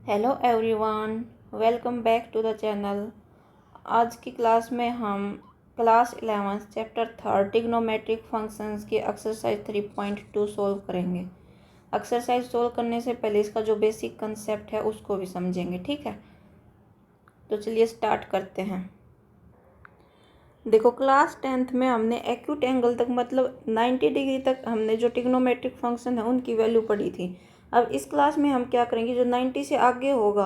Hello everyone, welcome back to the channel. आज की class में हम क्लास 11 चैप्टर 3 ट्रिग्नोमेट्रिक फंक्शंस की एक्सरसाइज 3.2 सॉल्व करेंगे। एक्सरसाइज सॉल्व करने से पहले इसका जो बेसिक कंसेप्ट है उसको भी समझेंगे, ठीक है। तो चलिए स्टार्ट करते हैं। देखो, क्लास 10th में हमने एक्यूट एंगल तक मतलब 90 डिग्री तक हमने जो ट्रिग्नोमेट्रिक फंक्शन है उनकी वैल्यू पढ़ी थी। अब इस क्लास में हम क्या करेंगे, जो 90 से आगे होगा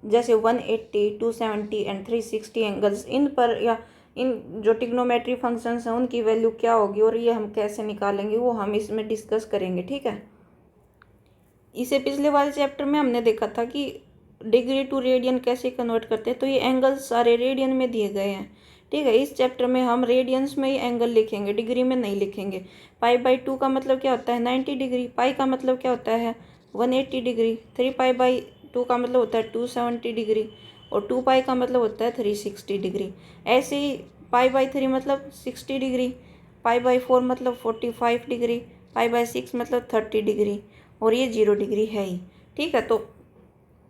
जैसे 180, 270 एंड 360 एंगल्स, इन पर या इन जो ट्रिग्नोमेट्री फंक्शंस हैं उनकी वैल्यू क्या होगी और ये हम कैसे निकालेंगे वो हम इसमें डिस्कस करेंगे, ठीक है। इसे पिछले वाले चैप्टर में हमने देखा था कि डिग्री टू रेडियन कैसे कन्वर्ट करते हैं, तो ये एंगल्स सारे रेडियन में दिए गए हैं, ठीक है। इस चैप्टर में हम रेडियंस में ही एंगल लिखेंगे, डिग्री में नहीं लिखेंगे। पाई/2 का मतलब क्या होता है 90 डिग्री, पाई का मतलब क्या होता है 180 डिग्री, 3π/2 का मतलब होता है 270 डिग्री और 2π का मतलब होता है 360 डिग्री। ऐसे ही π/3 मतलब 60 डिग्री, π/4 मतलब 45 डिग्री, π/6 मतलब 30 डिग्री और ये 0 डिग्री है ही, ठीक है। तो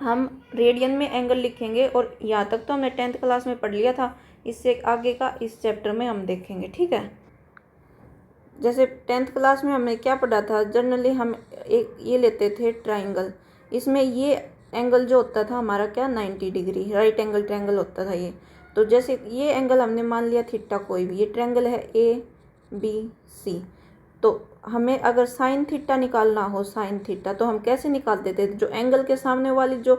हम रेडियन में एंगल लिखेंगे और यहाँ तक तो हमने 10th क्लास में पढ़ लिया था, इससे आगे का इस चैप्टर में हम देखेंगे, ठीक है। जैसे 10th क्लास में हमने क्या पढ़ा था, जनरली हम एक ये लेते थे ट्राइंगल, इसमें ये एंगल जो होता था हमारा क्या 90 डिग्री राइट एंगल ट्रायंगल होता था ये। तो जैसे ये एंगल हमने मान लिया थीटा, कोई भी ये ट्रायंगल है ABC, तो हमें अगर साइन थीटा निकालना हो, साइन थीटा, तो हम कैसे निकालते थे, जो एंगल के सामने वाली जो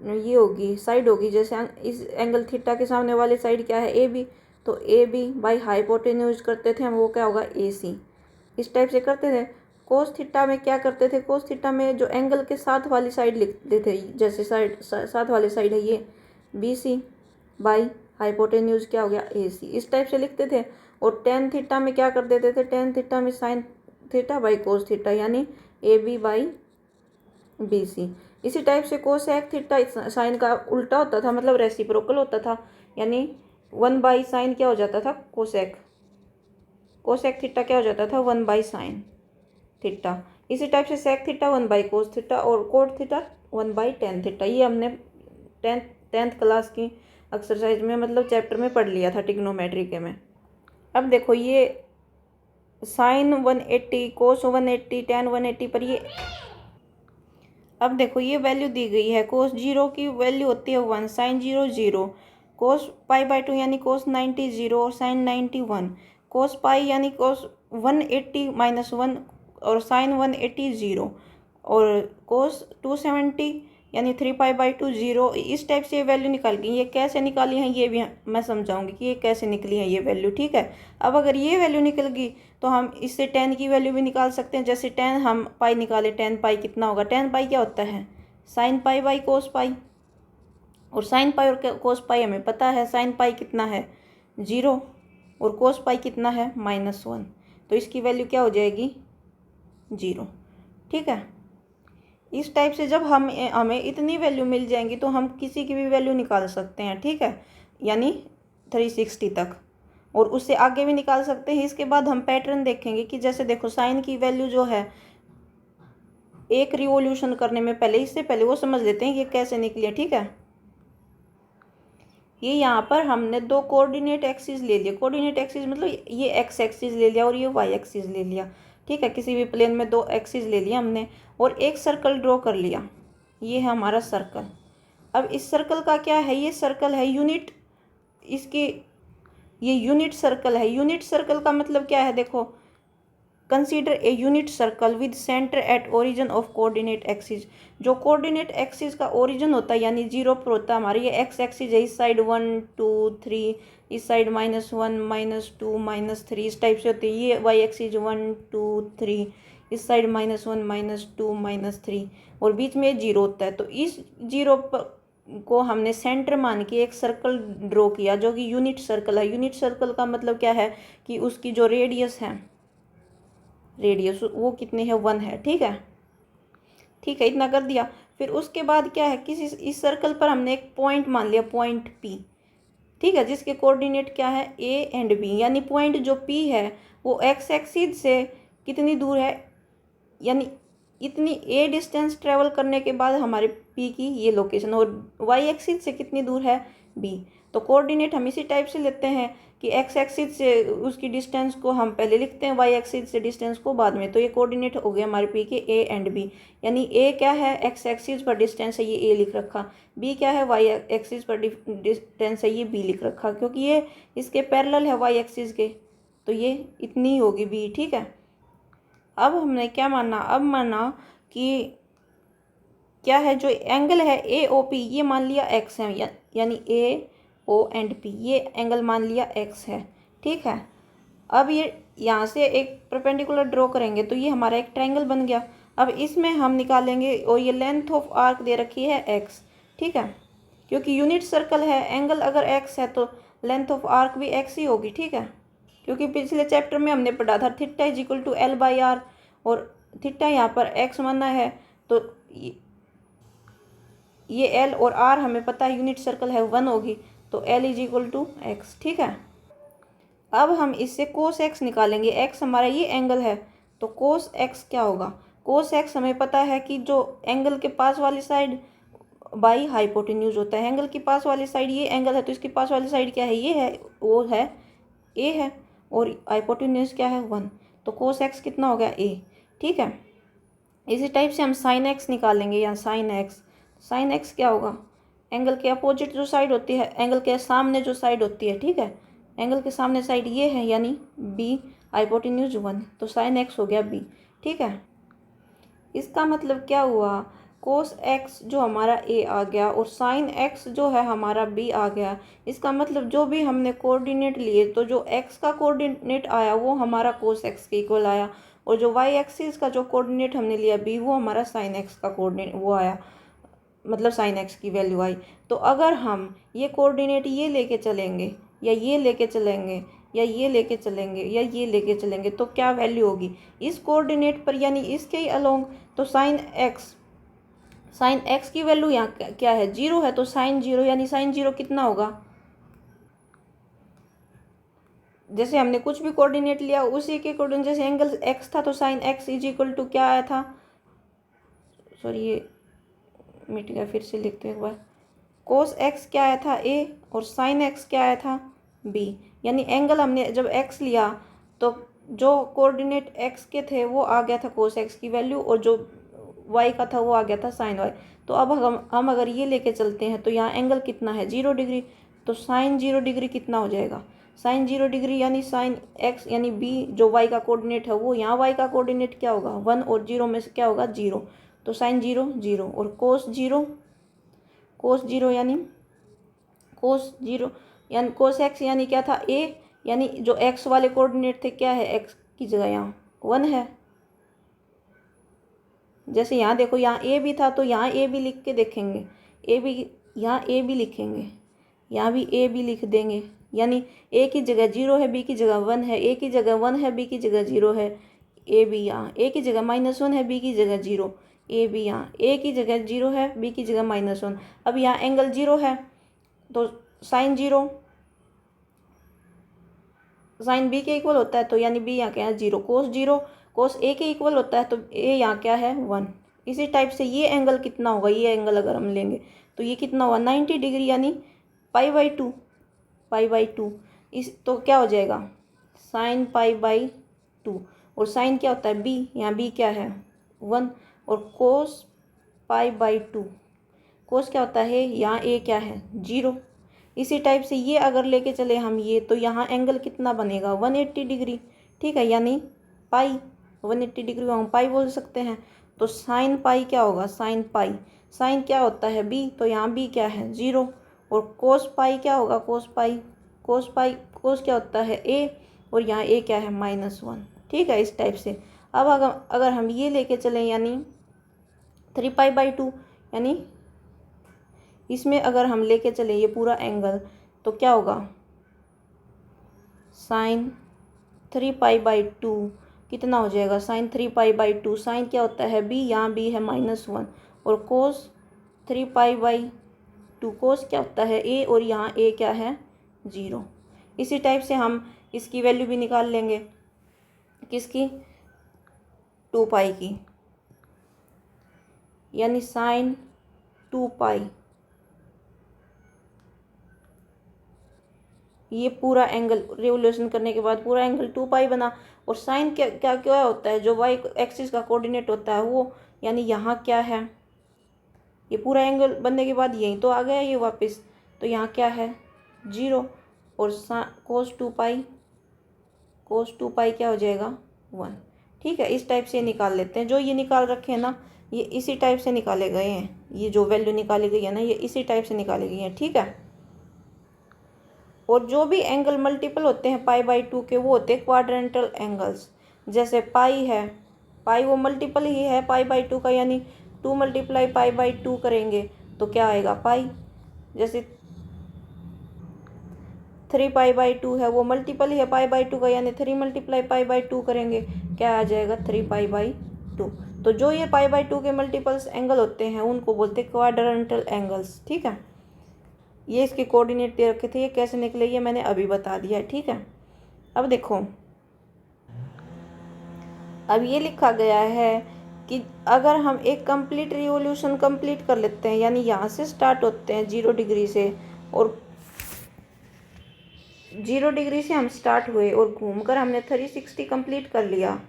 ये होगी साइड होगी, जैसे इस एंगल थीटा के सामने वाली साइड क्या है AB, तो AB हाइपोटेन्यूज करते थे हम, वो क्या होगा AC, इस टाइप से करते थे। कोस थीटा में क्या करते थे, कोस थीटा में जो एंगल के साथ वाली साइड लिखते थे, जैसे साइड साथ वाली साइड है ये BC हाइपोटेन्यूज क्या हो गया AC, इस टाइप से लिखते थे। और टेन थीटा में क्या कर देते थे, टेन थीटा में साइन थीटा कोस थीटा यानी AB/BC। इसी टाइप से कोसेक थीटा साइन का उल्टा होता था, मतलब रेसिप्रोकल होता था, यानी 1/साइन क्या हो जाता था कोसेक, कोसेक थीटा क्या हो जाता था 1/साइन थीटा। इसी टाइप से सेक थीटा 1/कोस थीटा और कोट थीटा 1/टेन थीटा। ये हमने टेंथ क्लास की एक्सरसाइज में मतलब चैप्टर में पढ़ लिया था ट्रिग्नोमेट्री के में। अब देखो, ये साइन 180, कोस 180, टेन 180 पर ये अब देखो ये वैल्यू दी गई है, कोस 0 की वैल्यू होती है 1, साइन 0 0, कोस π/2 यानी कोस 90 0 और साइन 90 1, कोस पाई यानी कोस 180 -1 और साइन 180 0 और कोस 270 यानी 3π/2 0। इस टाइप से ये वैल्यू निकाल गई। ये कैसे निकाली है ये भी मैं समझाऊंगी कि ये कैसे निकली है ये वैल्यू, ठीक है। अब अगर ये वैल्यू निकल गई तो हम इससे 10 की वैल्यू भी निकाल सकते हैं। जैसे 10 हम पाई निकाले, 10π कितना होगा, 10π क्या होता है साइन π/कोस पाई, और साइन पाई और कोस पाई हमें पता है, साइन पाई कितना है 0 और कोस पाई कितना है -1, तो इसकी वैल्यू क्या हो जाएगी 0, ठीक है। इस टाइप से जब हमें इतनी वैल्यू मिल जाएंगी तो हम किसी की भी वैल्यू निकाल सकते हैं, ठीक है, यानी 360 तक, और उससे आगे भी निकाल सकते हैं। इसके बाद हम पैटर्न देखेंगे कि जैसे देखो साइन की वैल्यू जो है एक रिवोल्यूशन करने में पहले, इससे पहले वो समझ लेते हैं ये कैसे निकली है, ठीक है। ये यहाँ पर हमने दो कोऑर्डिनेट एक्सिस ले लिया, कोऑर्डिनेट एक्सिस मतलब ये एक्स एक्सिस ले लिया और ये वाई एक्सिस ले लिया, ठीक है। किसी भी प्लेन में दो एक्सिस ले लिया हमने और एक सर्कल ड्रॉ कर लिया, ये है हमारा सर्कल। अब इस सर्कल का क्या है, ये सर्कल है यूनिट, इसकी ये यूनिट सर्कल है। यूनिट सर्कल का मतलब क्या है, देखो consider a unit circle with centre at origin of coordinate axis. जो कोऑर्डिनेट एक्सिस का ओरिजिन होता है यानी 0 पर होता है हमारे, ये एक्स एक्सिस है, इस साइड 1 2 3, इस साइड -1 -2 -3, इस टाइप से होती है। ये वाई एक्सिस 1 2 3, इस साइड -1 -2 -3 और बीच में 0 होता है। तो इस 0 को हमने सेंटर मान के एक सर्कल ड्रॉ किया जो कि यूनिट सर्कल है। यूनिट सर्कल का मतलब क्या है कि उसकी जो रेडियस है, रेडियस वो कितनी है 1 है, ठीक है, ठीक है, इतना कर दिया। फिर उसके बाद क्या है, किसी इस सर्कल पर हमने एक पॉइंट मान लिया, पॉइंट P, ठीक है, जिसके कोऑर्डिनेट क्या है A एंड B, यानी पॉइंट जो P है वो एक्स एक्सिस से कितनी दूर है, यानी इतनी ए डिस्टेंस ट्रेवल करने के बाद हमारे पी की ये लोकेशन, और वाई एक्सिस से कितनी दूर है बी। तो कोऑर्डिनेट हम इसी टाइप से लेते हैं कि एक्स एक्सिस से उसकी डिस्टेंस को हम पहले लिखते हैं, वाई एक्सिस से डिस्टेंस को बाद में। तो ये कोऑर्डिनेट हो गए हमारे पी के ए एंड बी, यानी ए क्या है एक्स एक्सिस पर डिस्टेंस है, ये ए लिख रखा, बी क्या है वाई एक्सिस पर डिस्टेंस है, ये बी लिख रखा, क्योंकि ये इसके पैरेलल है वाई एक्सिस के, तो ये इतनी होगी बी। ठीक है, अब हमने क्या माना, अब माना कि क्या है जो एंगल है ए ओ पी, ये मान लिया एक्स है, यानी ए ओ एंड पी, ये एंगल मान लिया एक्स है। ठीक है, अब ये यहाँ से एक परपेंडिकुलर ड्रॉ करेंगे तो ये हमारा एक ट्रायंगल बन गया। अब इसमें हम निकालेंगे, और ये लेंथ ऑफ आर्क दे रखी है एक्स। ठीक है, क्योंकि यूनिट सर्कल है, एंगल अगर एक्स है तो लेंथ ऑफ आर्क भी एक्स ही होगी। ठीक है, क्योंकि पिछले चैप्टर में हमने पढ़ा था theta is equal to L by R, और थीटा यहाँ पर एक्स माना है, तो ये एल और आर हमें पता है यूनिट सर्कल है 1 होगी, तो L is equal to x. ठीक है, अब हम इससे कोस एक्स निकालेंगे, एक्स हमारा ये एंगल है, तो कोस एक्स क्या होगा, कोस एक्स हमें पता है कि जो एंगल के पास वाली साइड बाई हाइपोटेन्यूज होता है, एंगल के पास वाली साइड ये एंगल है, तो इसके पास वाली साइड क्या है, ये है, वो है ए है, और हाइपोटेन्यूज क्या है 1, तो कोस एक्स कितना हो गया ए। ठीक है, इसी टाइप से हम साइन एक्स निकालेंगे, या साइन एक्स, साइन एक्स क्या होगा, एंगल के अपोजिट जो साइड होती है, एंगल के सामने जो साइड होती है। ठीक है, एंगल के सामने साइड ये है, यानी बी, हाइपोटेन्यूज 1, तो साइन एक्स हो गया बी। ठीक है, इसका मतलब क्या हुआ, कोस एक्स जो हमारा ए आ गया और साइन एक्स जो है हमारा बी आ गया। इसका मतलब जो भी हमने कोऑर्डिनेट लिए, तो जो एक्स का कोऑर्डिनेट आया वो हमारा कोस एक्स के इक्वल आया, और जो वाई एक्सिस का जो कोऑर्डिनेट हमने लिया बी, वो हमारा साइन एक्स का कोऑर्डिनेट वो आया, मतलब साइन एक्स की वैल्यू आई। तो अगर हम ये कोऑर्डिनेट ये लेके चलेंगे, या ये लेके चलेंगे, या ये लेके चलेंगे, या ये लेके चलेंगे, तो क्या वैल्यू होगी इस कोऑर्डिनेट पर, यानी इसके ही अलोंग, तो साइन एक्स की वैल्यू यहाँ क्या है, 0 है, तो साइन 0, यानी साइन 0 कितना होगा, जैसे हमने कुछ भी कोऑर्डिनेट लिया उसी के कोऑर्डिनेट, जैसे एंगल एक्स था तो sine x is equal to क्या आया था, सॉरी ये मिट गया, फिर से लिखते हैं एक बार, कोस एक्स क्या आया था ए, और साइन एक्स क्या आया था बी, यानी एंगल हमने जब एक्स लिया तो जो कोऑर्डिनेट एक्स के थे वो आ गया था कोस एक्स की वैल्यू, और जो वाई का था वो आ गया था साइन वाई। तो अब हम अगर ये लेके चलते हैं तो यहाँ एंगल कितना है 0 डिग्री, तो साइन 0 डिग्री कितना हो जाएगा, साइन 0 डिग्री यानी साइन एक्स, यानी बी जो वाई का कोऑर्डिनेट है वो, यहाँ वाई का कोऑर्डिनेट क्या होगा 1, और 0 में से क्या होगा 0, तो साइन 0 0, और कोस 0 यानी कोस एक्स यानी क्या था ए, यानी जो एक्स वाले कोऑर्डिनेट थे क्या है, एक्स की जगह यहाँ 1 है। जैसे यहाँ देखो, यहाँ ए भी था तो यहाँ ए भी लिख के देखेंगे, ए भी, यहाँ ए भी लिखेंगे, यहाँ भी ए भी लिख देंगे, यानी ए की जगह 0 है, बी की जगह 1 है, ए की जगह 1 है, बी की जगह 0 है, ए भी यहाँ, ए की जगह -1 है, बी की जगह 0, ए भी यहाँ, ए की जगह 0 है, बी की जगह -1। अब यहाँ एंगल 0 है तो साइन 0 साइन बी के इक्वल होता है, तो यानी बी यहाँ क्या है 0, कोस 0 कोस ए के इक्वल होता है, तो ए यहाँ क्या है 1। इसी टाइप से ये एंगल कितना होगा, ये एंगल अगर हम लेंगे तो ये कितना होगा 90 डिग्री, यानी पाई बाई टू। इस तो क्या हो जाएगा साइन पाई/2, और साइन क्या होता है बी, यहाँ बी क्या है 1, और कोस पाई/2, कोस क्या होता है यहाँ ए क्या है 0। इसी टाइप से ये अगर लेके चले हम ये, तो यहाँ एंगल कितना बनेगा 180 डिग्री। ठीक है, यानी पाई 180 डिग्री हम पाई बोल सकते हैं। तो साइन पाई क्या होगा, साइन पाई, साइन क्या होता है बी, तो यहाँ बी क्या है 0, और कोस पाई क्या होगा, कोस कोस क्या होता है ए, और यहाँ ए क्या है -1। ठीक है, इस टाइप से। अब अगर हम ये लेके चलें, यानी 3π/2, यानी इसमें अगर हम लेके चलें ये पूरा एंगल, तो क्या होगा साइन 3π/2 कितना हो जाएगा, साइन 3π/2, साइन क्या होता है बी, यहाँ बी है -1, और कोस 3π/2, कोस क्या होता है ए, और यहाँ ए क्या है 0। इसी टाइप से हम इसकी वैल्यू भी निकाल लेंगे, किसकी 2π की। यानी साइन 2 पाई, ये पूरा एंगल रिवोल्यूशन करने के बाद पूरा एंगल 2 पाई बना। और साइन क्या क्या क्या होता है, जो वाई एक्सिस का कोऑर्डिनेट होता है वो, यानी यहाँ क्या है, ये पूरा एंगल बनने के बाद यहीं तो आ गया ये वापस, तो यहाँ क्या है 0। और cos 2 पाई क्या हो जाएगा 1। ठीक है, इस टाइप से निकाल लेते हैं। जो ये निकाल रखे हैं ना, ये इसी टाइप से निकाले गए हैं, ये जो वैल्यू निकाली गई है ना, ये इसी टाइप से निकाली गई है। ठीक है, और जो भी एंगल मल्टीपल होते हैं π/2 के, वो होते हैं क्वाड्रेंटल एंगल्स। जैसे पाई है, पाई वो मल्टीपल ही है π/2 का, यानी 2 × π/2 करेंगे तो क्या आएगा पाई। जैसे 3π/2 है, वो मल्टीपल ही है π/2 का, यानी 3 × π/2 करेंगे क्या आ जाएगा 3π/2। तो जो ये π/2 के मल्टीपल्स एंगल होते हैं उनको बोलते हैं क्वाड्रेंटल एंगल्स। ठीक है, ये इसके कोऑर्डिनेट दे रखे थे, ये कैसे निकले ये मैंने अभी बता दिया है। ठीक है, अब देखो, अब ये लिखा गया है कि अगर हम एक कंप्लीट रिवोल्यूशन कंप्लीट कर लेते हैं, यानी यहाँ से स्टार्ट होते हैं 0 डिग्री से, और 0 डिग्री से हम स्टार्ट हुए और घूमकर हमने 360 कंप्लीट कर लिया,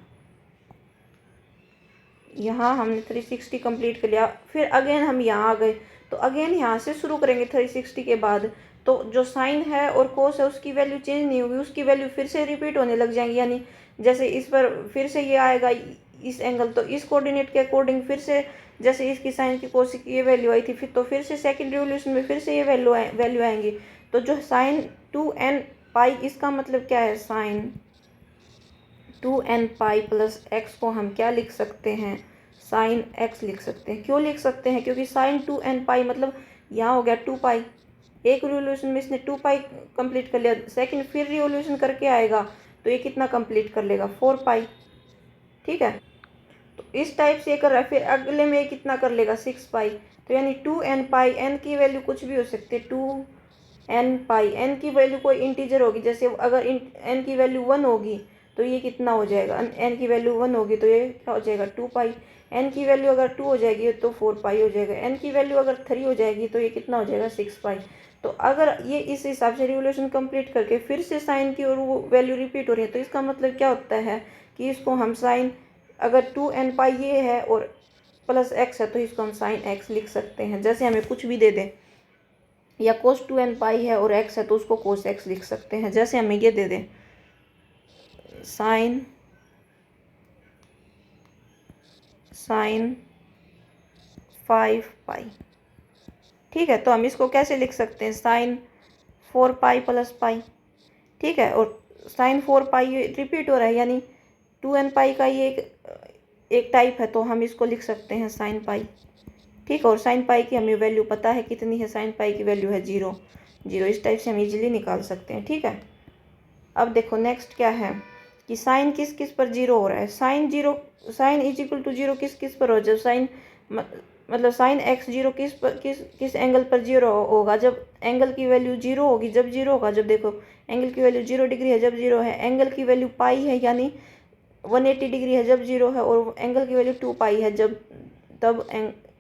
यहाँ हमने 360 कंप्लीट कर लिया, फिर अगेन हम यहाँ आ गए, तो अगेन यहाँ से शुरू करेंगे 360 के बाद। तो जो साइन है और कोस है उसकी वैल्यू चेंज नहीं होगी, उसकी वैल्यू फिर से रिपीट होने लग जाएंगी। यानी जैसे इस पर फिर से ये आएगा इस एंगल, तो इस कोऑर्डिनेट के अकॉर्डिंग फिर से जैसे इसकी साइन की कोस की ये वैल्यू आई थी, फिर तो फिर से सेकंड रिवोल्यूशन में फिर से ये वैल्यू आएंगी। तो जो साइन 2n π, इसका मतलब क्या है, साइन 2n π प्लस x को हम क्या लिख सकते हैं, साइन x लिख सकते हैं। क्यों लिख सकते हैं, क्योंकि साइन 2n π मतलब यहाँ हो गया 2 पाई, एक रिवोल्यूशन में इसने 2 पाई कंप्लीट कर लिया, सेकंड फिर रिवोल्यूशन करके आएगा तो ये कितना कंप्लीट कर लेगा 4 पाई। ठीक है, तो इस टाइप से कर रहा है, फिर अगले में कितना कर लेगा 6 पाई। तो यानी 2n π, n की वैल्यू कुछ भी हो सकती है, 2n π, n की वैल्यू कोई इंटीजर होगी। जैसे अगर n की वैल्यू 1 होगी तो ये कितना हो जाएगा, n की वैल्यू 1 होगी तो ये क्या हो जाएगा 2 पाई। n की वैल्यू अगर 2 हो जाएगी तो 4 पाई हो जाएगा, n की वैल्यू अगर 3 हो जाएगी तो ये कितना हो जाएगा 6 पाई। तो अगर ये इस हिसाब से रिवोल्यूशन कंप्लीट करके फिर से साइन की और वो वैल्यू रिपीट हो रही है, तो इसका मतलब क्या होता है कि इसको हम साइन, अगर 2n π ये है और प्लस x है तो इसको हम साइन x लिख सकते हैं। जैसे हमें कुछ भी दे दें, या cos 2n π है और x है तो उसको cos x लिख सकते हैं। जैसे हमें ये दे दें साइन 5 पाई। ठीक है, तो हम इसको कैसे लिख सकते हैं, साइन 4 पाई प्लस पाई। ठीक है, और साइन 4 पाई रिपीट हो रहा है, यानी 2n π का ये एक टाइप है, तो हम इसको लिख सकते हैं साइन पाई। ठीक है, और साइन पाई की हमें वैल्यू पता है कितनी है, साइन पाई की वैल्यू है 0। इस टाइप से हम इजीली निकाल सकते हैं। ठीक है, अब देखो नेक्स्ट क्या है कि साइन किस किस पर 0 हो रहा है, साइन इज इक्वल टू 0 किस किस पर हो, जब साइन मतलब साइन x 0 किस एंगल पर 0 होगा, जब एंगल की वैल्यू 0 होगी, जब 0 होगा, जब देखो एंगल की वैल्यू 0 डिग्री है जब 0 है, एंगल की वैल्यू पाई है यानी 180 डिग्री है जब 0 है, और एंगल की वैल्यू 2 पाई है जब तब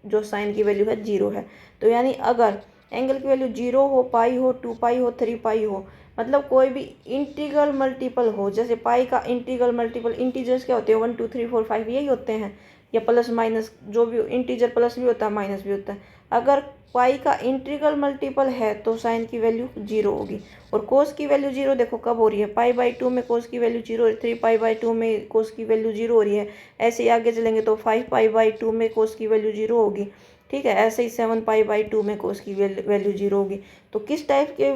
जो साइन की वैल्यू है 0 है। तो यानी अगर एंगल की वैल्यू 0 हो, पाई हो, 2 पाई हो, 3 पाई हो, मतलब कोई भी इंटीग्रल मल्टीपल हो, जैसे पाई का इंटीग्रल मल्टीपल, इंटीजर्स क्या होते हैं 1 2 3 4 5 यही होते हैं, या प्लस माइनस, जो भी इंटीजर प्लस भी होता है माइनस भी होता है। अगर पाई का इंटीग्रल मल्टीपल है तो साइन की वैल्यू 0 होगी। और कोस की वैल्यू 0 देखो कब हो रही है, π/2 में कोस की वैल्यू 0 हो रही है, 3π/2 में कोस की वैल्यू 0 हो रही है। ऐसे ही आगे चलेंगे तो 5π/2 में कोस की वैल्यू 0 होगी। ठीक है, ऐसे ही 7π/2 में कोस की वैल्यू 0 होगी। तो किस टाइप के,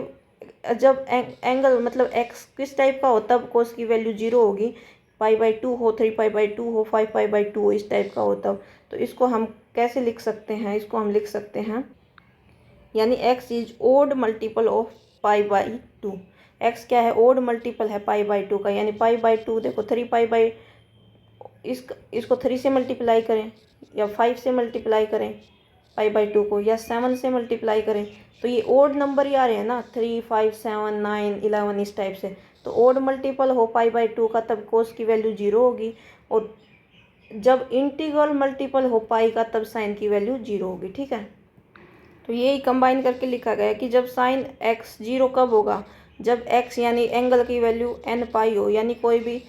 जब एंगल मतलब एक्स किस टाइप का हो तब कोस की वैल्यू 0 होगी, π/2 हो, 3π/2 हो, 5π/2 हो, इस टाइप का हो तब। तो इसको हम कैसे लिख सकते हैं, इसको हम लिख सकते हैं, यानी x is odd multiple of π/2। x क्या है, ओड मल्टीपल है π/2 का, यानी π/2 देखो 3π, इसको 3 से मल्टीप्लाई करें या 5 से मल्टीप्लाई करें π/2 को, या 7 से मल्टीप्लाई करें, तो ये ओड नंबर ही आ रहे हैं ना, 3 5 7 9 11 इस टाइप से। तो ओड मल्टीपल हो π/2 का तब कोस की वैल्यू 0 होगी, और जब इंटीग्रल मल्टीपल हो पाई का तब साइन की वैल्यू 0 होगी। ठीक है, तो यही कंबाइन करके लिखा गया है कि जब साइन एक्स 0 कब होगा, जब एक्स यानी एंगल की वैल्यू एन पाई हो, यानी कोई भी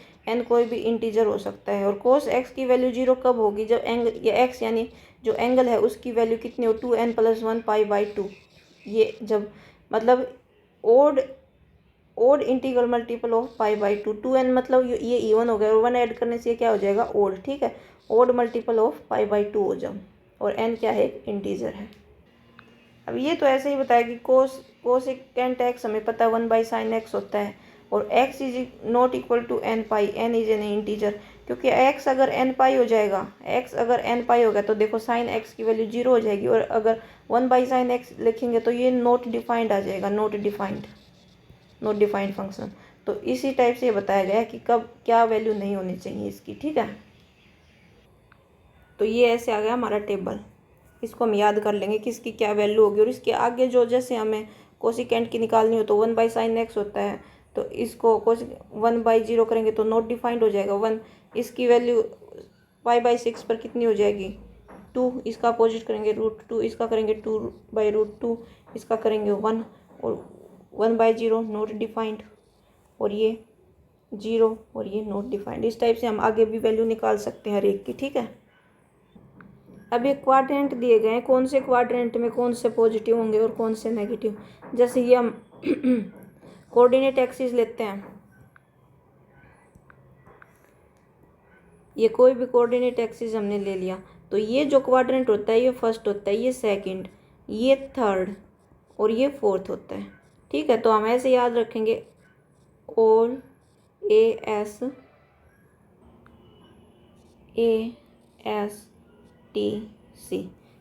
इंटीजर हो सकता है। और कोस एक्स की वैल्यू 0 कब होगी, जब एक्स यानी जो एंगल है उसकी वैल्यू कितनी हो, 2n + 1 पाई बाई 2। ये जब मतलब odd integral multiple of pi by 2, 2n मतलब ये इवन हो गया और 1 ऐड करने से क्या हो जाएगा, ओड। ठीक है, odd multiple of pi by 2 हो जाओ, और n क्या है, एक इंटीजर है। अब ये तो ऐसे ही बताया कि कोसेकेंट एक्स हमें पता है 1/sin x होता है, और x is not equal to n pi, n is an integer. क्योंकि x अगर n पाई हो जाएगा, x अगर n पाई होगा तो देखो साइन x की वैल्यू 0 हो जाएगी, और अगर 1/sin x लिखेंगे तो ये नॉट डिफाइंड आ जाएगा, नॉट डिफाइंड फंक्शन। तो इसी टाइप से बताया गया है कि कब क्या वैल्यू नहीं होनी चाहिए इसकी। ठीक है, तो ये ऐसे आ गया हमारा टेबल। इसको हम याद कर लेंगे कि इसकी क्या वैल्यू होगी, और इसके आगे जो जैसे हमें कोसिकेंट की निकालनी हो तो 1/sin x होता है, तो इसको 1/0 करेंगे तो नॉट डिफाइंड हो जाएगा 1। इसकी वैल्यू पाई/6 पर कितनी हो जाएगी, 2। इसका अपोजिट करेंगे √2, इसका करेंगे 2/√2, इसका करेंगे 1, और 1/0 नॉट डिफाइंड, और ये 0, और ये नॉट डिफाइंड। इस टाइप से हम आगे भी वैल्यू निकाल सकते हैं हर एक की। ठीक है, अब ये क्वाड्रेंट दिए गए हैं, कौन से क्वाड्रेंट में कौन से पॉजिटिव होंगे और कौन से नेगेटिव। जैसे ये हम कोऑर्डिनेट एक्सिस लेते हैं, ये कोई भी कोऑर्डिनेट एक्सिस हमने ले लिया, तो ये जो क्वाड्रेंट होता है ये फर्स्ट होता है, ये सेकंड, ये थर्ड, और ये फोर्थ होता है। ठीक है, तो हम ऐसे याद रखेंगे, ऑल ASTC,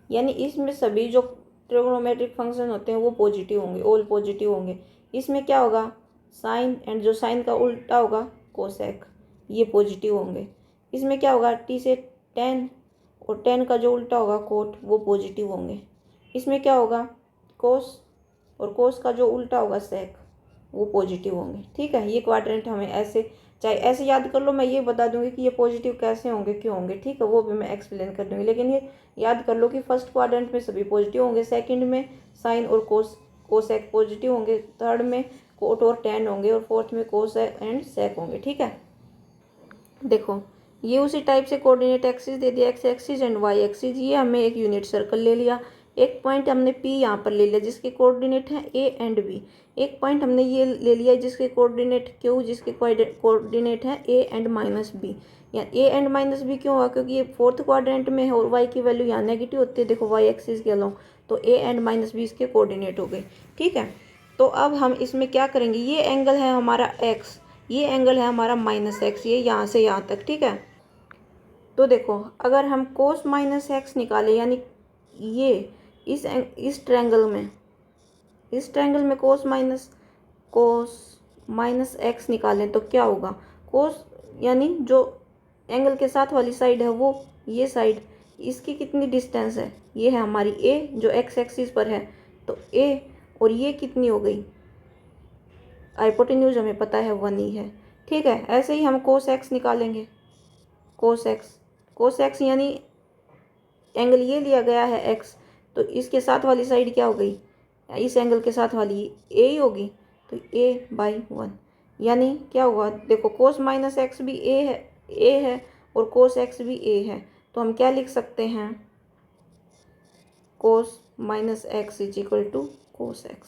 यानी इसमें सभी जो ट्रिग्नोमेट्रिक फंक्शन होते हैं वो पॉजिटिव होंगे, ऑल पॉजिटिव होंगे। इसमें क्या होगा, साइन, एंड जो साइन का उल्टा होगा कोसेक, ये पॉजिटिव होंगे। इसमें क्या होगा, टी से टेन, और टेन का जो उल्टा होगा कोट, वो पॉजिटिव होंगे। इसमें क्या होगा, कोस, और कोस का जो उल्टा होगा सेक, वो पॉजिटिव होंगे। ठीक है, ये क्वाड्रेंट हमें ऐसे चाहे ऐसे याद कर लो, मैं ये बता दूंगी कि ये पॉजिटिव कैसे होंगे, क्यों होंगे। ठीक है, वो भी मैं एक्सप्लेन कर दूंगी, लेकिन ये याद कर लो कि फर्स्ट क्वाड्रेंट में सभी पॉजिटिव होंगे, सेकंड में साइन और कोसेक पॉजिटिव होंगे, थर्ड में कोट और टेन होंगे, और फोर्थ में कोसेक एंड सेक होंगे। ठीक है, देखो ये उसी टाइप से कोऑर्डिनेट एक्सिस दे दिया, x axis and y axis. ये हमें एक यूनिट सर्कल ले लिया, एक पॉइंट हमने पी यहाँ पर ले लिया जिसके कोऑर्डिनेट हैं ए एंड बी, एक पॉइंट हमने ये ले लिया जिसके कोऑर्डिनेट क्यू, जिसके कोऑर्डिनेट हैं ए एंड -b। या ए एंड -b क्यों हुआ, क्योंकि ये फोर्थ क्वाड्रेंट में है और वाई की वैल्यू यहाँ नेगेटिव होती है, देखो वाई एक्सिस के अलोंग, तो ए एंड -b इसके कोऑर्डिनेट हो गए। ठीक है, तो अब हम इसमें क्या करेंगे, ये एंगल है हमारा एक्स, ये एंगल है हमारा -x, ये यहाँ से यहाँ तक। ठीक है, तो देखो अगर हम कोस -x निकालें, यानी ये इस ट्रायंगल में कोस माइनस एक्स निकालें तो क्या होगा, कोस यानी जो एंगल के साथ वाली साइड है वो ये साइड, इसकी कितनी डिस्टेंस है, ये है हमारी a जो x एक्सिस पर है, तो a, और ये कितनी हो गई, हाइपोटेन्यूज हमें पता है 1 ही है। ठीक है, ऐसे ही हम कोस x निकालेंगे, कोस एक्स यानी एंगल ये लिया गया है x, तो इसके साथ वाली साइड क्या हो गई, इस एंगल के साथ वाली a ही होगी, तो a/1, यानी क्या हुआ, देखो कोस -x भी a है और कोस x भी a है, तो हम क्या लिख सकते हैं, कोस -x = कोस x।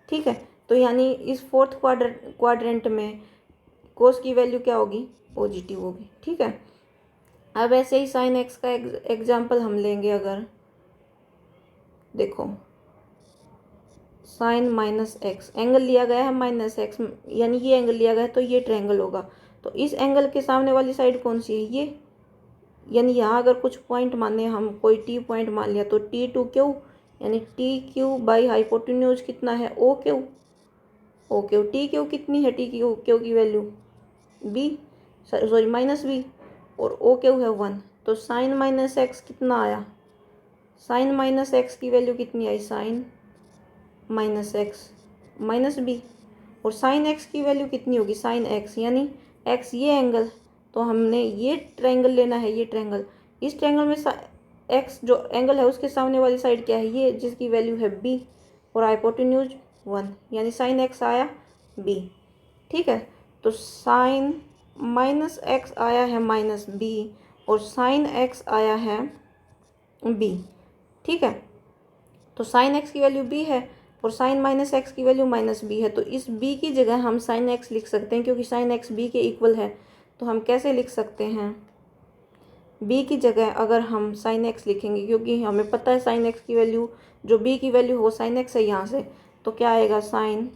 ठीक है, तो यानी इस फोर्थ क्वाड्रेंट में कोस की वैल्यू क्या होगी, पॉजिटिव होगी। ठीक है, अब ऐसे ही साइन एक्स का एग्जाम्पल हम लेंगे, अगर देखो साइन -x एंगल लिया गया है -x, यानी ये एंगल लिया गया है तो ये ट्रायंगल होगा, तो इस एंगल के सामने वाली साइड कौन सी है, ये, यानी यहाँ अगर कुछ पॉइंट माने, हम कोई टी पॉइंट मान लिया, तो T2Q, यानी TQ हाइपोटेन्यूज कितना है, OQ TQ कितनी है, TQ की वैल्यू b, सॉरी -b, और OQ है 1, तो साइन -x कितना आया, साइन -x की वैल्यू कितनी आई, साइन -x -b, और साइन x की वैल्यू कितनी होगी, साइन x, यानी x ये एंगल तो हमने ये ट्रायंगल लेना है, ये ट्रायंगल। इस ट्रायंगल में एक्स जो एंगल है उसके सामने वाली साइड क्या है, ये जिसकी वैल्यू है बी, और हाइपोटेन्यूज 1, यानी साइन एक्स आया बी। ठीक है, तो साइन माइनस एक्स आया है माइनस बी, और साइन एक्स आया है बी। ठीक है, तो साइन एक्स की वैल्यू बी है और साइन माइनस एक्स की वैल्यू माइनस बी है, तो इस बी की जगह हम साइन एक्स लिख सकते हैं, क्योंकि साइन एक्स बी के इक्वल है। तो हम कैसे लिख सकते हैं, बी की जगह अगर हम साइन एक्स लिखेंगे, क्योंकि हमें पता है साइन एक्स की वैल्यू जो बी की वैल्यू हो साइन एक्स है यहाँ से, तो क्या आएगा, sine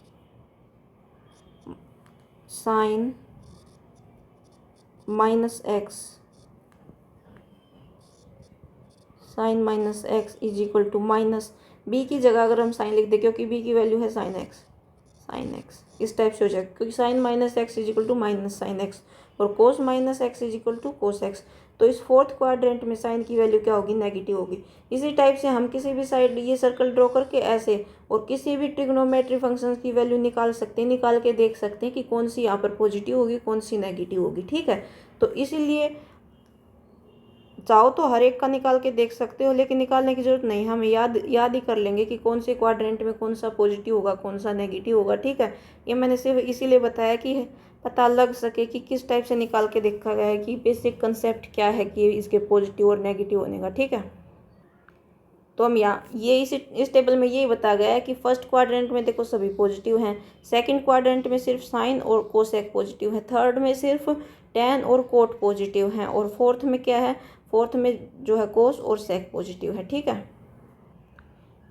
minus x, sine minus x is equal to minus b की जगह अगर हम साइन लिख दें, क्योंकि बी की वैल्यू है साइन एक्स इस टाइप से हो जाएगा, क्योंकि sine minus x is equal to minus sine x, और cos minus x is equal to cos x. तो इस फोर्थ क्वाड्रेंट में साइन की वैल्यू क्या होगी, नेगेटिव होगी। इसी टाइप से हम किसी भी साइड ये सर्कल ड्रॉ करके ऐसे, और किसी भी ट्रिग्नोमेट्री फंक्शन की वैल्यू निकाल सकते हैं, निकाल के देख सकते हैं कि कौन सी यहाँ पर पॉजिटिव होगी, कौन सी नेगेटिव होगी। ठीक है, तो इसीलिए चाहो तो हर एक का निकाल के देख सकते हो, लेकिन निकालने की जरूरत नहीं, हम याद ही कर लेंगे कि कौन से क्वाड्रेंट में कौन सा पॉजिटिव होगा, कौन सा नेगेटिव होगा। ठीक है, ये मैंने सिर्फ इसीलिए बताया कि पता लग सके कि किस टाइप से निकाल के देखा गया है, कि बेसिक कंसेप्ट क्या है कि इसके पॉजिटिव और नेगेटिव होने का। ठीक है, तो हम यहाँ ये इस टेबल में यही बताया गया है कि फर्स्ट क्वाड्रेंट में देखो सभी पॉजिटिव हैं, सेकंड क्वाड्रेंट में सिर्फ साइन और कोसेक पॉजिटिव है, थर्ड में सिर्फ टेन और कोट पॉजिटिव हैं, और फोर्थ में क्या है, फोर्थ में जो है कोस और सेक पॉजिटिव है। ठीक है,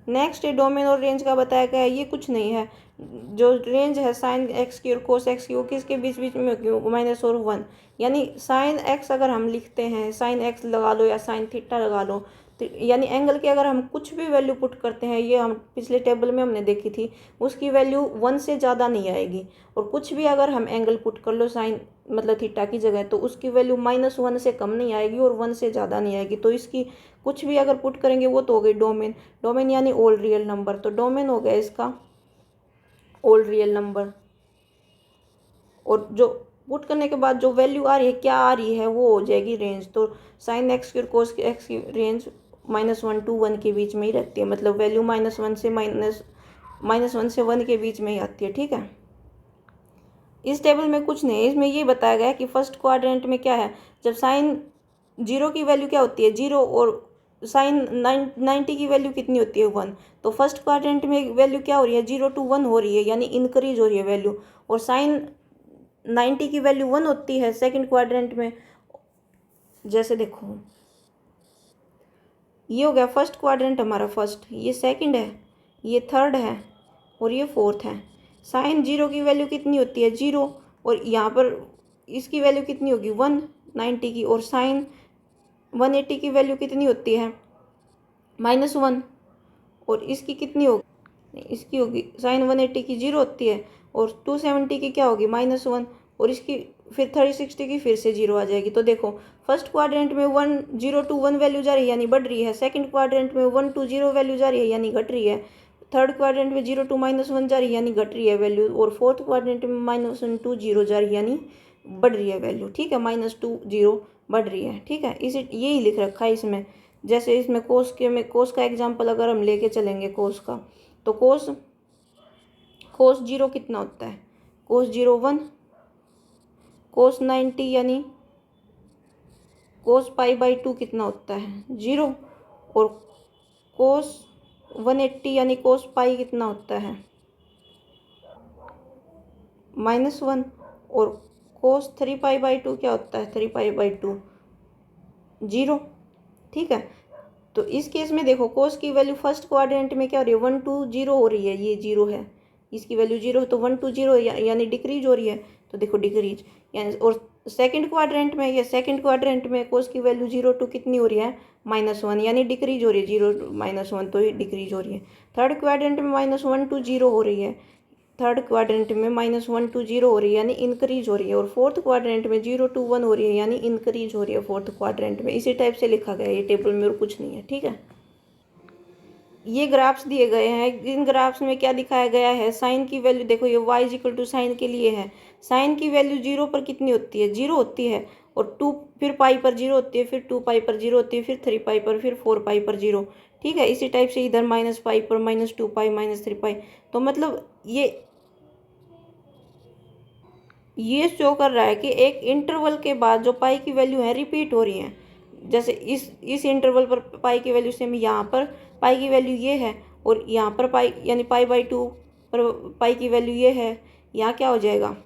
नेक्स्ट डोमेन और रेंज का बताया गया है, ये कुछ नहीं है। जो रेंज है साइन एक्स की और कोस एक्स की, वो किसके बीच बीच में होगी, माइनस और 1, यानी साइन एक्स अगर हम लिखते हैं, साइन एक्स लगा लो या साइन थीटा लगा लो, तो यानी एंगल की अगर हम कुछ भी वैल्यू पुट करते हैं, ये हम पिछले टेबल में हमने देखी थी, उसकी वैल्यू 1 से ज़्यादा नहीं आएगी। और कुछ भी अगर हम एंगल पुट कर लो साइन मतलब थीटा की जगह, तो उसकी वैल्यू -1 से कम नहीं आएगी और 1 से ज़्यादा नहीं आएगी। तो इसकी कुछ भी अगर पुट करेंगे वो तो हो गई डोमेन यानी ऑल रियल नंबर। तो डोमेन हो गया इसका ऑल रियल नंबर, और जो पुट करने के बाद जो वैल्यू आ रही है, क्या आ रही है, वो हो जाएगी रेंज। तो साइन एक्स की और कोस एक्स की रेंज -1 to 1 के बीच में ही रहती है, मतलब वैल्यू -1 से -1 से 1 के बीच में ही आती है। ठीक है, इस टेबल में कुछ नहीं है, इसमें ये बताया गया है कि फर्स्ट क्वाड्रेंट में क्या है, जब साइन 0 की वैल्यू क्या होती है 0, और साइन 90 की वैल्यू कितनी होती है 1, तो फर्स्ट क्वाड्रेंट में वैल्यू क्या हो रही है 0 to 1 हो रही है, यानी इंक्रीज हो रही है वैल्यू। और साइन 90 की वैल्यू 1 होती है सेकंड क्वाड्रेंट में। जैसे देखो ये हो गया फर्स्ट क्वाड्रेंट हमारा फर्स्ट, ये सेकंड है, ये थर्ड है, और ये फोर्थ है। साइन 0 की वैल्यू कितनी होती है 0, और यहाँ पर इसकी वैल्यू कितनी होगी 190 की, और साइन 180 की वैल्यू कितनी होती है -1, और इसकी कितनी होगी, इसकी होगी साइन 180 की 0 होती है, और 270 की क्या होगी -1, और इसकी फिर 360 की फिर से 0 आ जाएगी। तो देखो फर्स्ट क्वाड्रेंट में 0 to 1 वैल्यू जा रही है यानी बढ़ रही है, सेकंड क्वाड्रेंट में 1 to 0 वैल्यू जा रही है यानी घट रही है, थर्ड क्वाड्रेंट में 0 to -1 जा रही है यानी घट रही है वैल्यू, और फोर्थ क्वाड्रेंट में -1 to 0 जा रही है यानी बढ़ रही है वैल्यू। ठीक है, -2 0 बढ़ रही है। ठीक है, इसे यही लिख रखा है इसमें। जैसे इसमें कोस का एग्जाम्पल अगर हम लेके चलेंगे कोस का, तो कोस 0 कितना होता है, कोस 0 1, कोस 90 यानी कोस π/2 कितना होता है 0, और कोस 180 यानी कोस पाई कितना होता है -1, और कोस 3π/2 क्या होता है 3π/2 0। ठीक है, तो इस केस में देखो कोस की वैल्यू फर्स्ट क्वाड्रेंट में क्या हो रही है 1 to 0 हो रही है, ये 0 है, इसकी वैल्यू 0 है, तो 1 to 0 यानी डिक्रीज हो रही है, तो देखो डिक्रीज यानी। और सेकंड क्वाड्रेंट में, ये सेकंड क्वाड्रेंट में कोस की वैल्यू 0 to कितनी हो रही है -1, यानी डिक्रीज हो रही है, 0 to -1 तो ये डिक्रीज हो रही है। थर्ड क्वाड्रेंट में -1 to 0 हो रही है, थर्ड क्वाड्रेंट में -1 to 0 हो रही है यानी इंक्रीज हो रही है, और फोर्थ क्वाड्रेंट में 0 to 1 हो रही है यानी इंक्रीज हो रही है फोर्थ क्वाड्रेंट में। इसी टाइप से लिखा गया है ये टेबल में, और कुछ नहीं है। ठीक है, ये ग्राफ्स दिए गए हैं, इन ग्राफ्स में क्या दिखाया गया है, साइन की वैल्यू देखो ये y इक्वल टू साइन के लिए है, साइन की वैल्यू 0 पर कितनी होती है, 0 होती है, और 2 फिर पाई पर 0 होती है, फिर 2 पाई पर 0 होती है, फिर 3 पाई पर, फिर 4 पाई पर 0। ठीक है, इसी टाइप से इधर माइनस पाई पर -2 पाई -3 पाई। तो मतलब ये शो कर रहा है कि एक इंटरवल के बाद जो पाई की वैल्यू है रिपीट हो रही है। जैसे इस इंटरवल पर पाई की वैल्यू सेम, यहाँ पर पाई की वैल्यू ये है, और यहाँ पर पाई यानी पाई/2 पर पाई की वैल्यू ये है, यहाँ क्या हो जाएगा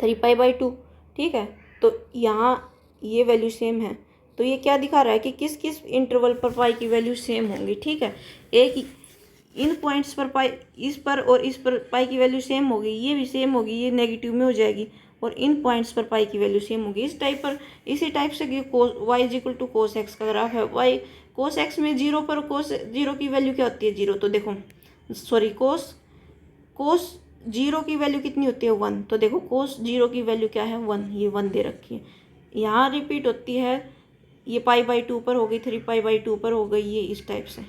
3 पाई/2। ठीक है, तो यहाँ ये वैल्यू सेम है। तो ये क्या दिखा रहा है कि किस किस इंटरवल पर पाई की वैल्यू सेम होंगी। ठीक है, एक इन पॉइंट्स पर पाई, इस पर और इस पर पाई की वैल्यू सेम होगी, ये भी सेम होगी, ये नेगेटिव में हो जाएगी, और इन पॉइंट्स पर पाई की वैल्यू सेम होगी। इसी टाइप से y is to cos x का ग्राफ है। y कोस एक्स में 0 पर कोस 0 की वैल्यू क्या होती है, 0। तो देखो सॉरी, कोस 0 की वैल्यू कितनी होती है, 1। तो देखो कोस 0 की वैल्यू क्या है, 1, ये 1 दे रखी है। यहाँ रिपीट होती है, ये पाई/2 पर हो गई, 3 पाई/2 पर हो गई, ये इस टाइप से।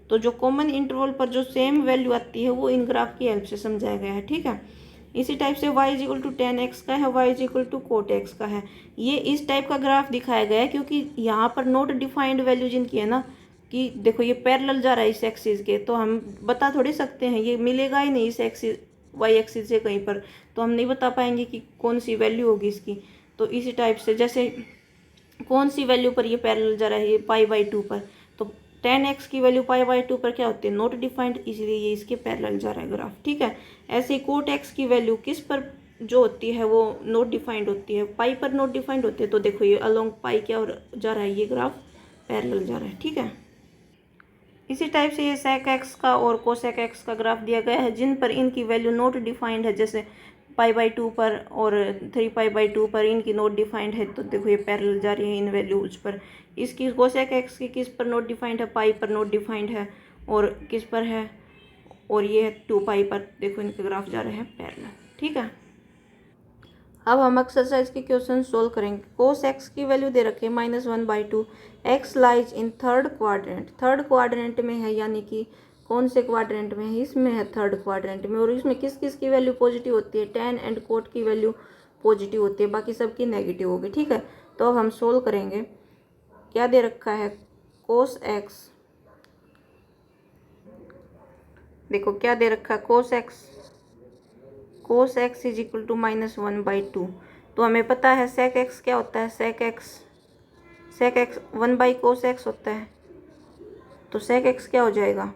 तो जो कॉमन इंटरवल पर जो सेम वैल्यू आती है वो इन ग्राफ की हेल्प से समझाया गया है। ठीक है, इसी टाइप से y is to tan x का है, y is to cot x का है। ये इस टाइप का ग्राफ दिखाया गया है क्योंकि यहाँ पर नॉट डिफाइंड वैल्यू जिनकी है ना, कि देखो ये पैरेलल जा रहा है इस एक्सिस के, तो हम बता थोड़ी सकते हैं, ये मिलेगा ही नहीं इस एक्सिस y एक्सिस से कहीं पर, तो हम नहीं बता पाएंगे कि कौन सी वैल्यू होगी इसकी। तो इसी टाइप से जैसे कौन सी वैल्यू पर ये पैरेलल जा रहा है, ये पाई/2 पर, तो tan x की वैल्यू पाई/2 पर क्या होती है, नॉट डिफाइंड, इसलिए ये इसके पैरेलल जा रहा है ग्राफ। ठीक है, ऐसे ही कोट x की वैल्यू किस पर जो होती है वो नॉट डिफाइंड होती है, पाई पर नॉट डिफाइंड होती है। तो देखो ये अलोंग पाई क्या जा रहा है, ये ग्राफ पैरेलल जा रहा है। ठीक है, इसी टाइप से ये sec x का और cosec x का ग्राफ दिया गया है जिन पर इनकी वैल्यू नॉट डिफाइंड है, जैसे पाई/2 पर और 3 पाई/2 पर इनकी नॉट डिफाइंड है। तो देखो ये पैरेलल जा रही है इन वैल्यूज पर। इसकी cosec x की किस पर नॉट डिफाइंड है, पाई पर नॉट डिफाइंड है, और किस पर है, और ये है 2 पाई पर। देखो इनके ग्राफ जा रहे हैं पैरेलल। ठीक है, अब हम एक्सरसाइज के क्वेश्चन सोल्व करेंगे। कोस एक्स की वैल्यू दे रखी है -1/2। X lies in third quadrant, third quadrant में है, यानी कि कौन से क्वाड्रेंट में है, इसमें है थर्ड क्वाड्रेंट में। और इसमें किस किस की वैल्यू पॉजिटिव होती है, tan एंड कोट की वैल्यू पॉजिटिव होती है, बाकी सबकी नेगेटिव होगी। ठीक है, तो अब हम सोल्व करेंगे। क्या दे रखा है, कोस एक्स, देखो क्या दे रखा है, cos x is equal to -1/2। तो हमें पता है सेक एक्स क्या होता है, सेक एक्स 1/cos x होता है। तो सेक एक्स क्या हो जाएगा,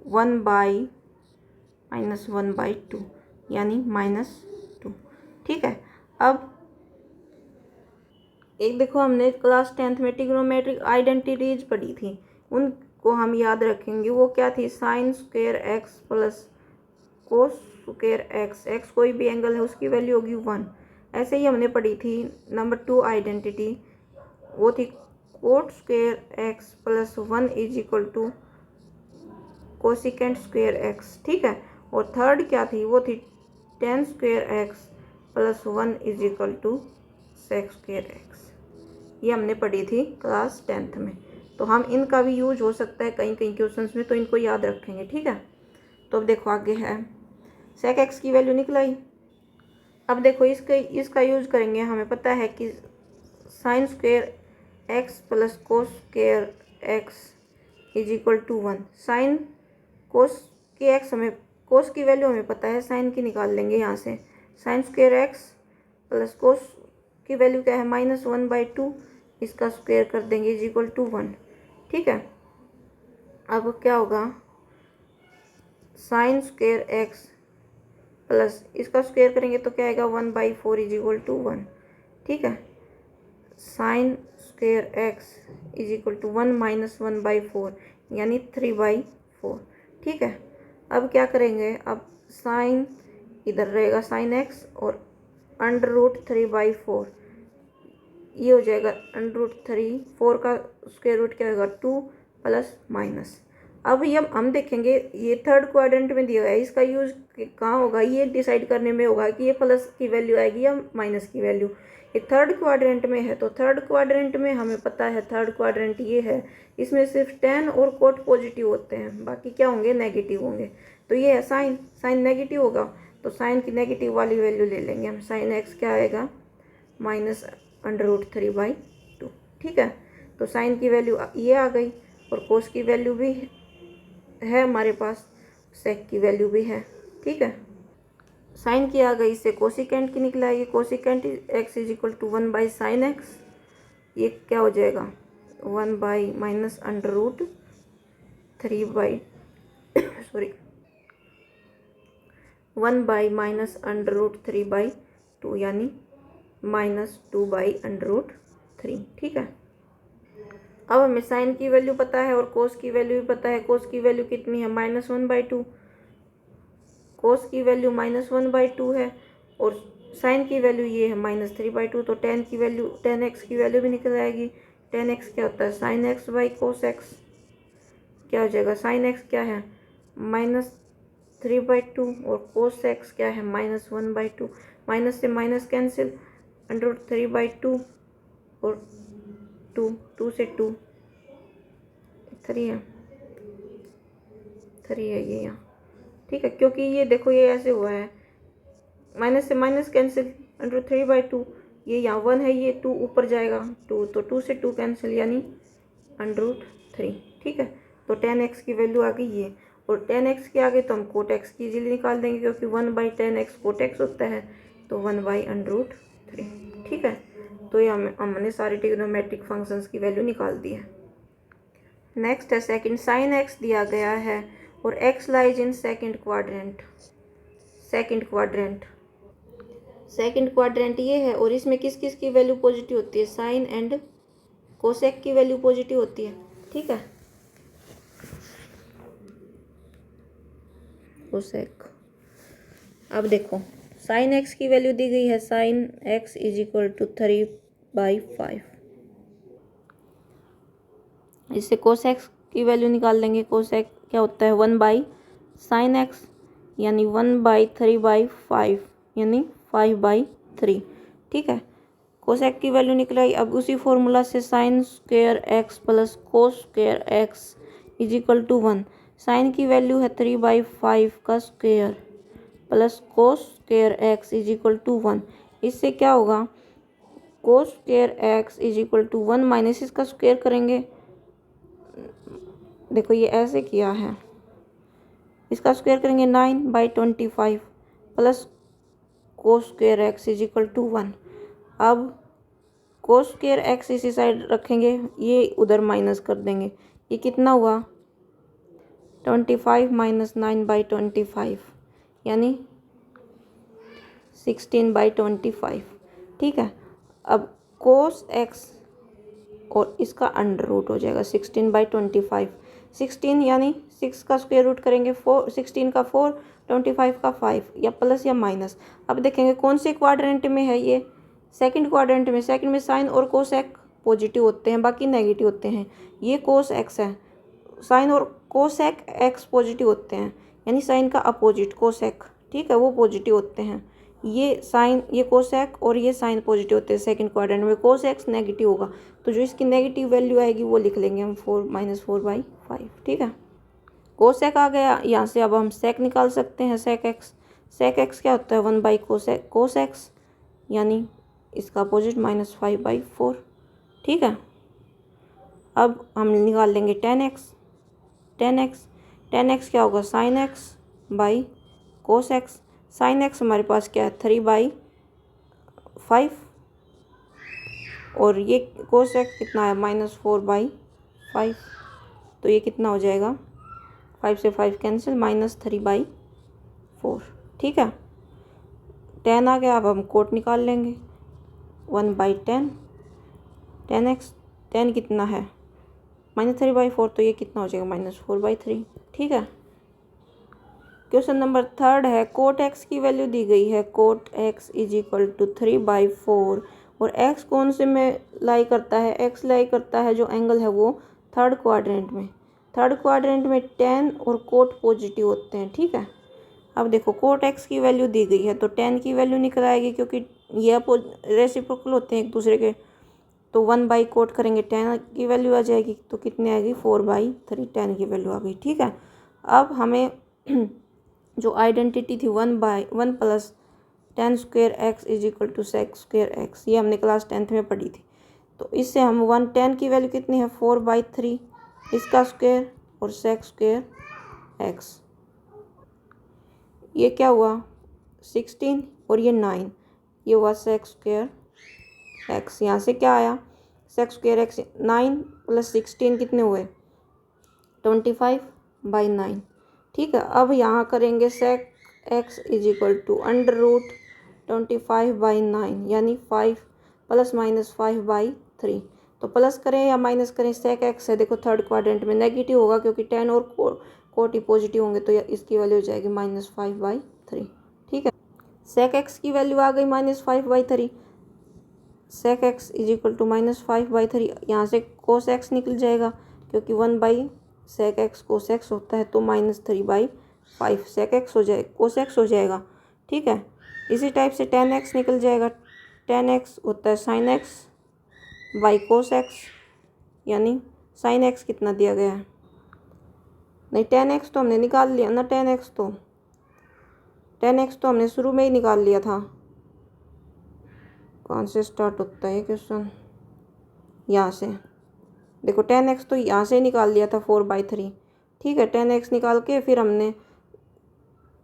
1/-1/2 यानी -2। ठीक है, अब एक देखो हमने क्लास 10th में ट्रिग्नोमेट्रिक आइडेंटिटीज पढ़ी थी, उनको हम याद रखेंगे। वो क्या थी, sign square x plus cos square x, x कोई भी एंगल है उसकी वैल्यू होगी 1। ऐसे ही हमने पढ़ी थी नंबर 2 आइडेंटिटी, वो थी cot square x plus 1 is equal to cosecant square x. ठीक है, और थर्ड क्या थी, वो थी tan square x plus 1 is equal to sec square x. ये हमने पढ़ी थी क्लास 10th में। तो हम इनका भी यूज हो सकता है कहीं कहीं क्वेश्चंस में, तो इनको याद रखेंगे। ठीक है, तो अब देखो आगे है, सेक एक्स की वैल्यू निकलाई। अब देखो इसका यूज करेंगे। हमें पता है कि sine square x plus cos square x is equal to 1। Sine cos की एक्स, हमें कोस की वैल्यू हमें पता है, साइन की निकाल लेंगे यहाँ से। साइन स्क्वायर एक्स प्लस कोस की वैल्यू क्या है, -1/2, इसका स्क्वायर कर देंगे इज इक्वल टू 1। ठीक है, अब क्या होगा, साइन स्क्वायर एक्स प्लस इसका स्क्वायर करेंगे तो क्या आएगा, 1/4 इज इक्वल टू 1। ठीक है, sine square x is equal to 1 - 1/4 यानी 3/4। ठीक है, अब क्या करेंगे, अब साइन इधर रहेगा साइन एक्स और √3/4, ये हो जाएगा √3, 4 का स्क्वायर रूट क्या होगा 2 प्लस माइनस। अब ये हम देखेंगे, ये थर्ड क्वाड्रेंट में दिया गया है, इसका यूज कहाँ होगा, ये डिसाइड करने में होगा कि ये प्लस की वैल्यू आएगी या माइनस की वैल्यू। ये थर्ड क्वाड्रेंट में है, तो थर्ड क्वाड्रेंट में हमें पता है थर्ड क्वाड्रेंट ये है, इसमें सिर्फ tan और कोट पॉजिटिव होते हैं, बाकी क्या होंगे, नेगेटिव होंगे। तो ये है साइन नेगेटिव होगा, तो साइन की नेगेटिव वाली वैल्यू ले लेंगे हम। साइन एक्स क्या आएगा, -√3/2। ठीक है, तो साइन की वैल्यू ये आ गई और कोस की वैल्यू भी है हमारे पास, सेक की वैल्यू भी है। ठीक है, साइन की आ गई, इससे कोसिकेंट की निकल आएगी। Cosecant x is equal to 1/sin x। ये क्या हो जाएगा, 1/√3/2 यानी -2/√3। ठीक है, अब हमें साइन की वैल्यू पता है और कोस की वैल्यू भी पता है। कोस की वैल्यू कितनी है, -1/2। कोस की वैल्यू -1/2 है और साइन की वैल्यू ये है -3/2। तो tan की वैल्यू, tan x की वैल्यू भी निकल आएगी। tan x क्या होता है, sin x/cos x। क्या हो जाएगा, sin x क्या है -3/2 और cos x क्या है -1/2। माइनस से माइनस कैंसिल, √3/2 और 2 से 2 3 है ये यहाँ। ठीक है, क्योंकि ये देखो ये ऐसे हुआ है, माइनस से माइनस कैंसिल, √3/2। ये यहाँ 1 है, ये 2 ऊपर जाएगा 2, तो 2 से 2 कैंसिल यानी √3। ठीक है, तो tan x की वैल्यू आ गई ये, और tan x के आगे तो हम कोट x की इजीली निकाल देंगे क्योंकि 1/tan x कोट x होता है, तो 1/√3। ठीक है, तो ये हमने सारे ट्रिग्नोमेट्रिक फंक्शंस की वैल्यू निकाल दी है। नेक्स्ट है सेकंड, sin x दिया गया है और x lies in second quadrant. Second quadrant ये है और इसमें किस किस की वैल्यू पॉजिटिव होती है, साइन एंड कोसेक की वैल्यू पॉजिटिव होती है। ठीक है, कोसेक। अब देखो साइन एक्स की वैल्यू दी गई है, sine x is equal to 3/5। इससे कोसेक की वैल्यू निकाल लेंगे। कोसेक क्या होता है, 1/sin x यानी 1/3/5 यानी 5/3। ठीक है, कोसेक की वैल्यू निकल आई। अब उसी फॉर्मूला से sine square x plus cos square x is equal to 1। Sine की वैल्यू है 3/5 का square plus cos square x is equal to 1। इससे क्या होगा, cos square x is equal to 1 minus इसका स्क्वायर करेंगे। देखो ये ऐसे किया है, इसका स्क्वायर करेंगे 9/25 plus cos square x is equal to 1। अब कोस स्क्वायर एक्स इसी साइड रखेंगे, ये उधर माइनस कर देंगे। ये कितना हुआ, 25 - 9/25 यानी 16/25। ठीक है, अब कोस एक्स और इसका अंडर रूट हो जाएगा 16/25। 16 यानी 6 का स्क्वायर रूट करेंगे, 4, 16 का 4, 25 का 5, या प्लस या माइनस। अब देखेंगे कौन से क्वाड्रेंट में है ये, सेकंड क्वाड्रेंट में। सेकंड में साइन और कोसेक पॉजिटिव होते हैं, बाकी नेगेटिव होते हैं। ये कोस एक्स है, साइन और कोसेक एक्स पॉजिटिव होते हैं, यानी साइन का अपोजिट कोसेक। ठीक है, वो पॉजिटिव होते हैं। ये साइन, ये कोसेक और ये साइन पॉजिटिव होते हैं सेकंड क्वाड्रेंट में। कोसेक नेगेटिव होगा, तो जो इसकी नेगेटिव वैल्यू आएगी वो लिख लेंगे हम 4 - 4/5। ठीक है, कोसेक आ गया। यहाँ से अब हम सेक निकाल सकते हैं, सेक एक्स। सेक एक्स क्या होता है, 1/कोसेक कोस एक्स यानी इसका अपोजिट -5/4। ठीक है, अब हम निकाल लेंगे tan x। tan x क्या होगा, sine x by cos x. Sine x हमारे पास क्या है, 3/5 और ये कोस एक्स कितना है, -4/5। तो ये कितना हो जाएगा, 5 से 5 कैंसिल, -3/4। ठीक है, tan आ गया। अब हम कोट निकाल लेंगे, 1/10 tan x। tan कितना है, -3/4, तो ये कितना हो जाएगा, -4/3। ठीक है, क्वेश्चन नंबर थर्ड है, कोट एक्स की वैल्यू दी गई है, cot x is equal to 3/4 और एक्स कौन से में लाई करता है, एक्स लाई करता है जो एंगल है वो थर्ड क्वाड्रेंट में। थर्ड क्वाड्रेंट में tan और कोट पॉजिटिव होते हैं। ठीक है, अब देखो कोट एक्स की वैल्यू दी गई है तो tan की वैल्यू निकल आएगी, क्योंकि ये रेसिप्रोकल होते हैं एक दूसरे के। तो 1/कोट करेंगे, tan की वैल्यू आ जाएगी, तो कितनी आएगी, 4/3 tan की वैल्यू आ गई। ठीक है, अब हमें जो आइडेंटिटी थी 1/1 + tan² x = sec²x, ये हमने क्लास 10th में पढ़ी थी। तो इससे हम 1tan की वैल्यू कितनी है 4/3 इसका स्क्वायर और sec²x, ये क्या हुआ 16 और ये 9, ये हुआ sec²x। यहाँ से क्या आया sec²x 9 + 16 कितने हुए 25/9। ठीक है, अब यहाँ करेंगे sec² = √25/9 यानी 5 ± 5/3। तो प्लस करें या माइनस करें, sec² है देखो थर्ड क्वाड्रेंट में नेगेटिव होगा क्योंकि 10 और कोट ही पॉजिटिव होंगे, तो इसकी वैल्यू हो जाएगी -5/3। ठीक है, sec² की वैल्यू आ गई -5/3। sec² = -5/3, यहाँ से cos x निकल जाएगा क्योंकि 1/sec² cos x होता है, तो -3/5 sec² हो जाए cos x हो जाएगा। ठीक है, इसी टाइप से tan x निकल जाएगा, tan x होता है sin x/cos x, यानी sin x कितना दिया गया है, नहीं tan x तो हमने निकाल लिया ना, tan x तो हमने शुरू में ही निकाल लिया था। कौन से स्टार्ट होता है ये क्वेश्चन, यहाँ से देखो tan x तो यहाँ से ही निकाल लिया था 4/3। ठीक है, tan x निकाल के फिर हमने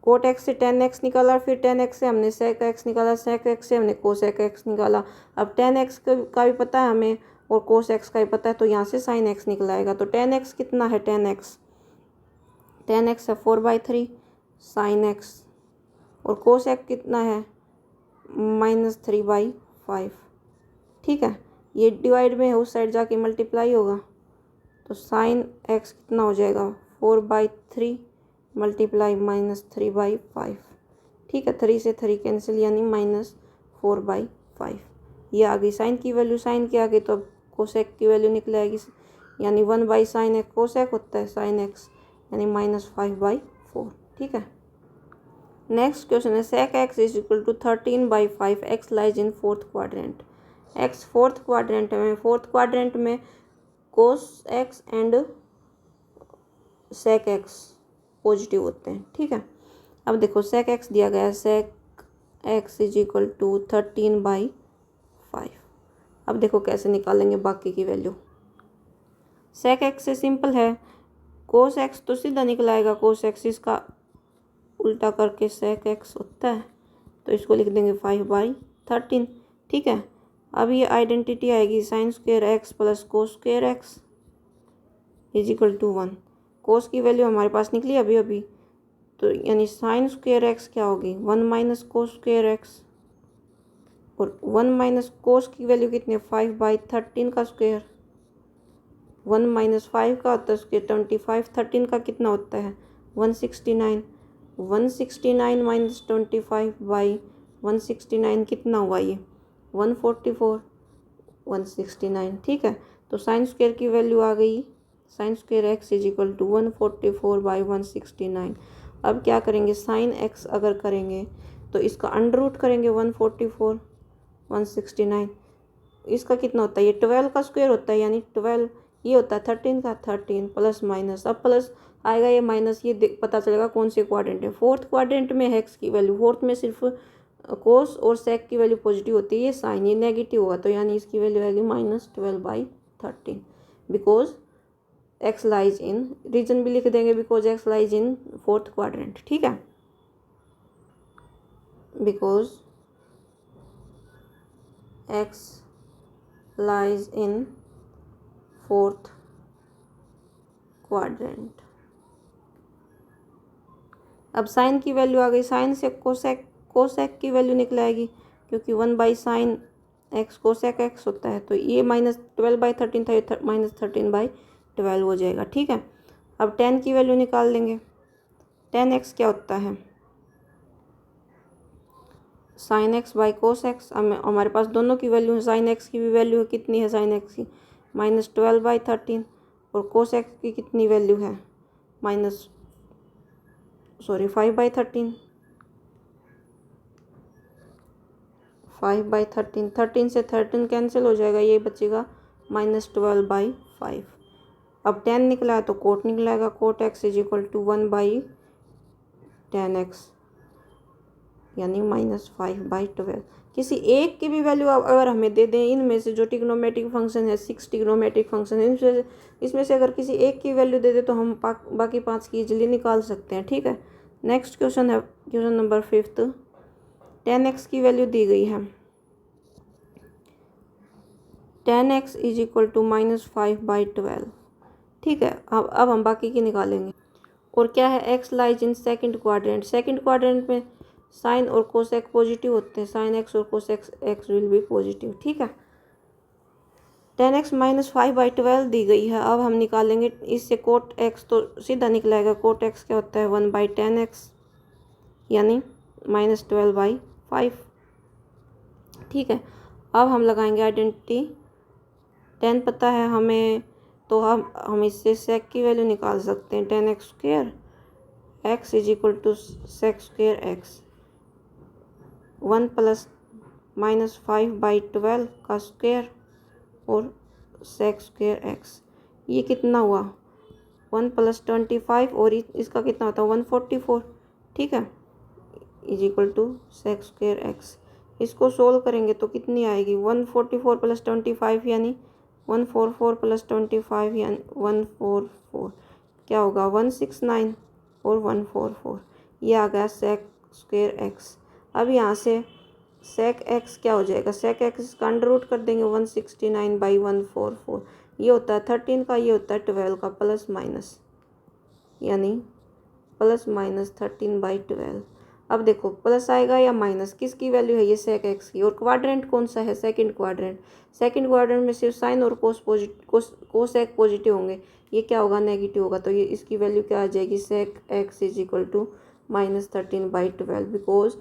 कोट x से tan x निकाला, फिर tan x से हमने sec x निकाला, sec x से हमने cos x निकाला। अब tan x का भी पता है हमें और cos x का भी पता है, तो यहाँ से sin x निकल आएगा। तो tan x कितना है, tan x है 4/3 sin x, और cos x कितना है -3/5। ठीक है, ये डिवाइड में है, उस साइड जाके मल्टीप्लाई होगा, तो sin x कितना हो जाएगा 4/3 × -3/5। ठीक है, 3 से 3 कैंसिल यानी -4/5। ये आ गई साइन की वैल्यू, साइन की आ गई, तो अब कोसेक की वैल्यू निकल आएगी, यानी 1/sin x कोसेक होता है sin x, यानी -5/4। ठीक है, नेक्स्ट क्वेश्चन है sec x = 13/5, x lies in fourth quadrant. x fourth quadrant में, फोर्थ क्वाड्रेंट में cos x and sec x positive होते हैं। ठीक है, अब देखो sec x दिया गया है, sec x = 13/5। अब देखो कैसे निकालेंगे बाकी की वैल्यू। sec x से सिंपल है, cos x तो सीधा निकल आएगा, cos x इसका उल्टा करके sec x होता है, तो इसको लिख देंगे 5/13। ठीक है, अब ये आइडेंटिटी आएगी sin² x + cos² x = 1। cos की वैल्यू हमारे पास निकली अभी अभी, तो यानी sin² x क्या होगी 1 - cos² x, और 1 - cos की वैल्यू कितनी 5/13 का स्क्वायर, 1 - 5 का होता है स्क्वायर 25, 13 का कितना होता है 169, 169 - 25/169 कितना हुआ ये 144, 169। ठीक है, तो sin² की वैल्यू आ गई sin² x = 144/169। अब क्या करेंगे, sin x अगर करेंगे तो इसका अंडर रूट करेंगे 144, 169, इसका कितना होता है, ये 12 का स्क्वायर होता है, यानी 12, ये होता है 13 का 13 प्लस माइनस, अब प्लस आएगा ये माइनस, ये पता चलेगा कौन से क्वाड्रेंट है, फोर्थ क्वाड्रेंट में है x की वैल्यू, फोर्थ में सिर्फ कोस और सेक की वैल्यू पॉजिटिव होती है, ये साइन ये नेगेटिव होगा, तो यानी इसकी वैल्यू आएगी -12/13 because x lies in, reason भी लिख देंगे because x lies in fourth quadrant. ठीक है, because x lies in fourth quadrant. अब साइन की वैल्यू आ गई, साइन से कोसेक की वैल्यू निकल आएगी क्योंकि 1/sin x कोसेक x होता है, तो ये -12/13 था, ये -13/12 हो जाएगा। ठीक है, अब tan की वैल्यू निकाल लेंगे, tan x क्या होता है sin x/cos x। हमारे पास दोनों की वैल्यू है, sin x की भी वैल्यू कितनी है, sin x की -12/13, और cos x की कितनी वैल्यू है 5/13, 5/13, 13 से 13 कैंसिल हो जाएगा, ये बचेगा -12/5। अब tan निकला है तो coat निकलाएगा, coat x = 1/tan 10x यानी -5/12। किसी एक की भी वैल्यू अगर हमें दे दें, इनमें से जो ट्रिग्नोमेट्रिक फंक्शन है 6 ट्रिग्नोमेट्रिक फंक्शन है, इसमें से अगर किसी एक की वैल्यू दे दे तो हम बाकी 5 की इजीली निकाल सकते हैं। ठीक है, नेक्स्ट क्वेश्चन है क्वेश्चन नंबर 5। 10x की वैल्यू दी गई है, 10x इज इक्वल टू -5/12। ठीक है, अब हम बाकी की निकालेंगे। और क्या है, x lies in second quadrant. Second quadrant में साइन और कोसेक पॉजिटिव होते हैं, साइन x और cosec x will be positive. ठीक है, 10x -5/12 दी गई है। अब हम निकालेंगे इससे कोट x, तो सीधा निकलेगा कोट x क्या होता है 1/10x यानी -12/5। ठीक है, अब हम लगाएंगे आइडेंटिटी। 10 पता है हमें, तो हम इससे सेक की वैल्यू निकाल सकते हैं। 10x² x is equal to sec² x। 1 plus -5/12 का स्क्वायर और sec² x, ये कितना हुआ 1 प्लस 25 और इसका कितना होता है 144। ठीक है, is equal to sec² x। इसको सोल्व करेंगे तो कितनी आएगी 144 प्लस 25 यानी 144 प्लस 25 यानी 144, क्या होगा 169 और 144, ये आ गया sec² x। अब यहाँ से sec x क्या हो जाएगा, sec x का अंडर रूट कर देंगे 169/144, ये होता है 13 का, ये होता है 12 का, प्लस माइनस यानी +-13/12। अब देखो प्लस आएगा या माइनस, किसकी वैल्यू है ये sec x की, और क्वाड्रेंट कौन सा है सेकंड क्वाड्रेंट। सेकंड क्वाड्रेंट में सिर्फ साइन और कोसेक पॉजिटिव होंगे, ये क्या होगा नेगेटिव होगा, तो ये इसकी वैल्यू क्या आ जाएगी sec x is equal to -13/12 because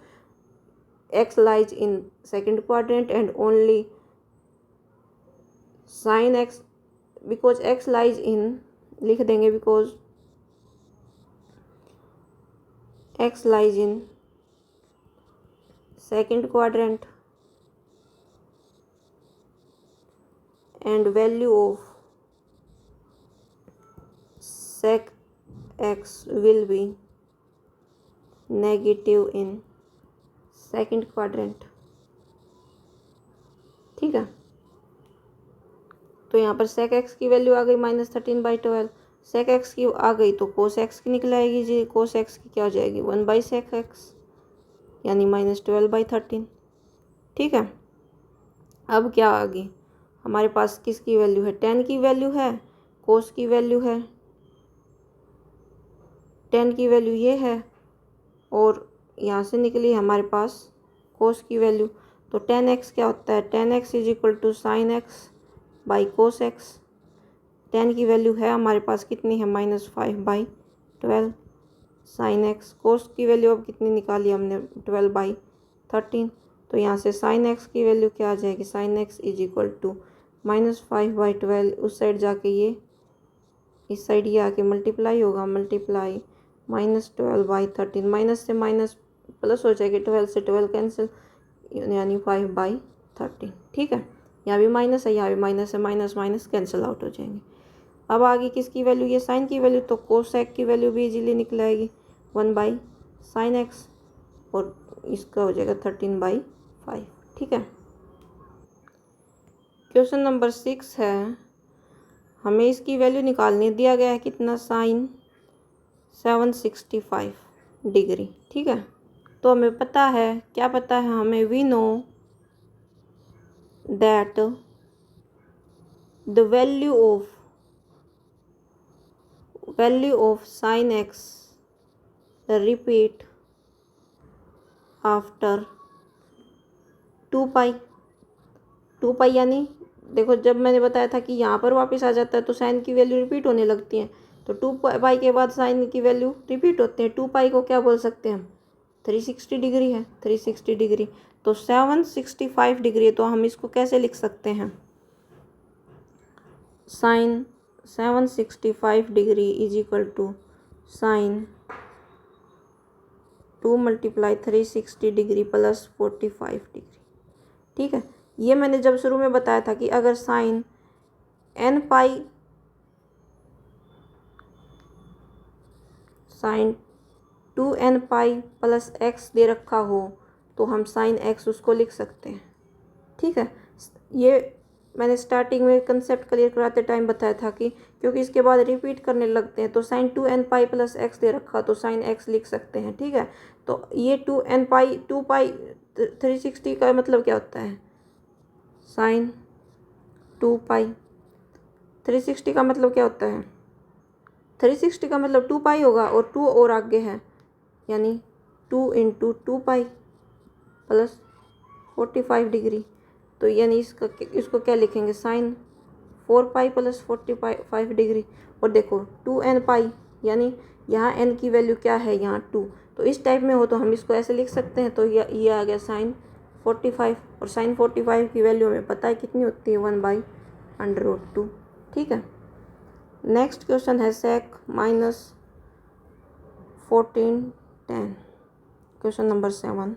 x lies in second quadrant and only sin x, because x lies in, लिख देंगे because x lies in second quadrant and value of sec x will be negative in second quadrant. ठीक है, तो यहाँ पर sec x की value आ गई -13/12। sec x की आ गई तो cos x की निकल आएगी जी, cos x की क्या हो जाएगी 1/sec x यानी -12/13। ठीक है, अब क्या आ गई हमारे पास, किसकी वैल्यू है 10 की वैल्यू है, cos की वैल्यू है 10 की वैल्यू ये है, और यहाँ से निकली हमारे पास cos की वैल्यू, तो 10x क्या होता है 10x is equal to sin x by cos x। 10 की वैल्यू है हमारे पास कितनी है -5/12 sin x। cos की वैल्यू अब कितनी निकाली हमने 12/13, तो यहाँ से sin x की वैल्यू क्या आ जाएगी sin x is equal to -5/12, उस साइड जाके ये इस साइड ये आके मल्टीप्लाई होगा, मल्टीप्लाई -12/13, माइनस से माइनस प्लस हो जाएगी, 12 से 12 कैंसिल यानी 5/13। ठीक है, यहाँ भी माइनस है, यहाँ भी माइनस है, माइनस माइनस कैंसिल आउट हो जाएंगे। अब आगे किसकी वैल्यू, ये साइन की वैल्यू, तो कोसेक की वैल्यू भी इजीली निकल आएगी 1/sin x और इसका हो जाएगा 13/5। ठीक है, क्वेश्चन नंबर 6 है, हमें इसकी वैल्यू निकालनी, दिया गया है कितना साइन 765 डिग्री। ठीक है, तो हमें पता है, क्या पता है हमें, we know that the value of sine x repeat after 2π। 2π यानी देखो, जब मैंने बताया था कि यहाँ पर वापस आ जाता है तो साइन की वैल्यू रिपीट होने लगती है, तो 2π के बाद साइन की वैल्यू रिपीट होते हैं। 2π को क्या बोल सकते हैं हम 360 डिग्री है, 360 डिग्री, तो 765 डिग्री, तो हम इसको कैसे लिख सकते हैं, sine 765 degree is equal to sine 2 × 360 degree plus 45 degree. ठीक है, ये मैंने जब शुरू में बताया था कि अगर sine 2n pi plus x दे रखा हो तो हम साइन एक्स उसको लिख सकते हैं। ठीक है, ये मैंने स्टार्टिंग में कंसेप्ट क्लियर कराते टाइम बताया था कि क्योंकि इसके बाद रिपीट करने लगते हैं तो sine 2n pi plus x दे रखा तो साइन एक्स लिख सकते हैं। ठीक है, तो ये 2n पाई 2 पाई 360 का मतलब क्या होता है, साइन 2 पाई 360 का मतलब क्या होता है, 360 का मतलब 2 पाई होगा और 2 और आगे है, यानी 2 इंटू 2 पाई प्लस 45 डिग्री। तो यानी इसको क्या लिखेंगे, साइन 4 पाई प्लस 45 डिग्री। और देखो 2n पाई यानी यहाँ n की वैल्यू क्या है, यहाँ 2, तो इस टाइप में हो तो हम इसको ऐसे लिख सकते हैं। तो ये आ गया साइन 45, और साइन 45 की वैल्यू हमें पता है कितनी होती है, 1/√2। ठीक है, नेक्स्ट क्वेश्चन है sec minus 14/10। Question number 7,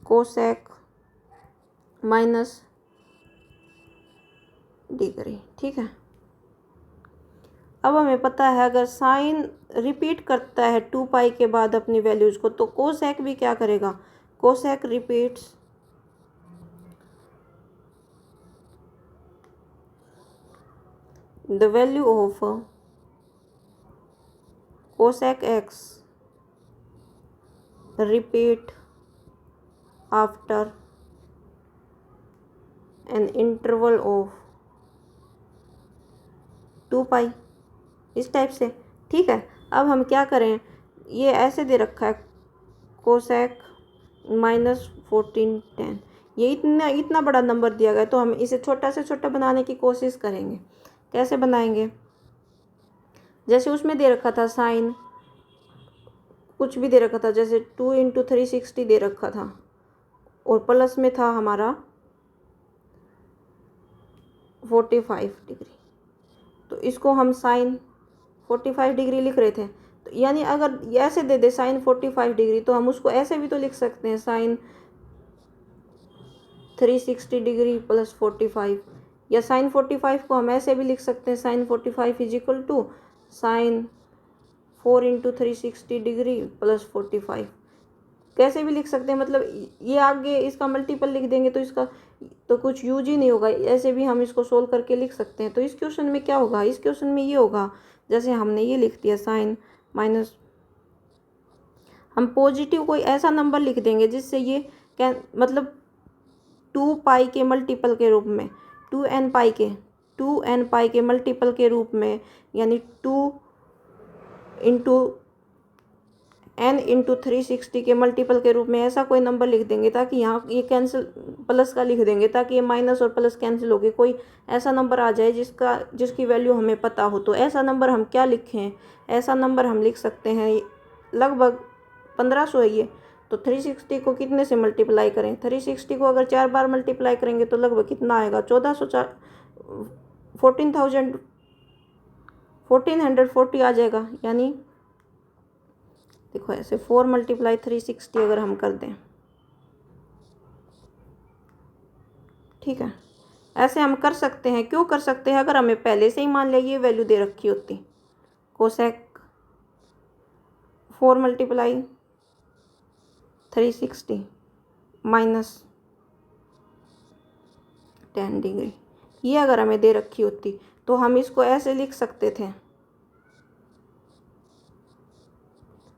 cosec minus degree. ठीक है, अब हमें पता है अगर साइन रिपीट करता है 2 पाई के बाद अपनी वैल्यूज को, तो कोसेक भी क्या करेगा, cosec repeats the value of cosec x repeat after an interval of 2 पाई, इस टाइप से। ठीक है, अब हम क्या करें, ये ऐसे दे रखा है कोसेक माइनस 14/10, ये इतना बड़ा नंबर दिया गया, तो हम इसे छोटा से छोटा बनाने की कोशिश करेंगे। कैसे बनाएंगे, जैसे उसमें दे रखा था साइन कुछ भी दे रखा था, जैसे 2 इंटू 360 दे रखा था और प्लस में था हमारा 45 डिग्री, तो इसको हम साइन 45 डिग्री लिख रहे थे। तो यानी अगर ऐसे दे दे साइन 45 डिग्री, तो हम उसको ऐसे भी तो लिख सकते हैं, साइन 360 डिग्री प्लस 45, या साइन 45 को हम ऐसे भी लिख सकते हैं, sine 45 is equal to sine 4 into 360 degree plus 45, कैसे भी लिख सकते हैं। मतलब ये आगे इसका मल्टीपल लिख देंगे तो इसका तो कुछ यूज ही नहीं होगा, ऐसे भी हम इसको सोल्व करके लिख सकते हैं। तो इस क्वेश्चन में क्या होगा, इस क्वेश्चन में ये होगा, जैसे हमने ये लिख दिया साइन माइनस, हम पॉजिटिव कोई ऐसा नंबर लिख देंगे जिससे ये मतलब 2 पाई के मल्टीपल के रूप में, 2n पाई के मल्टीपल के रूप में, यानी 2 इंटू n इंटू 360 के मल्टीपल के रूप में ऐसा कोई नंबर लिख देंगे, ताकि यहाँ ये कैंसिल, प्लस का लिख देंगे ताकि ये माइनस और प्लस कैंसिल हो गए, कोई ऐसा नंबर आ जाए जिसकी वैल्यू हमें पता हो। तो ऐसा नंबर हम क्या लिखें, ऐसा नंबर हम लिख सकते हैं लगभग 1500 है ये, तो 360 को कितने से मल्टीप्लाई करें, 360 को अगर 4 बार मल्टीप्लाई करेंगे तो लगभग कितना आएगा, 1440 आ जाएगा। यानी देखो ऐसे 4 × 360 अगर हम कर दें, ठीक है, ऐसे हम कर सकते हैं। क्यों कर सकते हैं, अगर हमें पहले से ही मान लिया ये वैल्यू दे रखी होती, कोसेक 4 × 360 माइनस 10 डिग्री, ये अगर हमें दे रखी होती तो हम इसको ऐसे लिख सकते थे।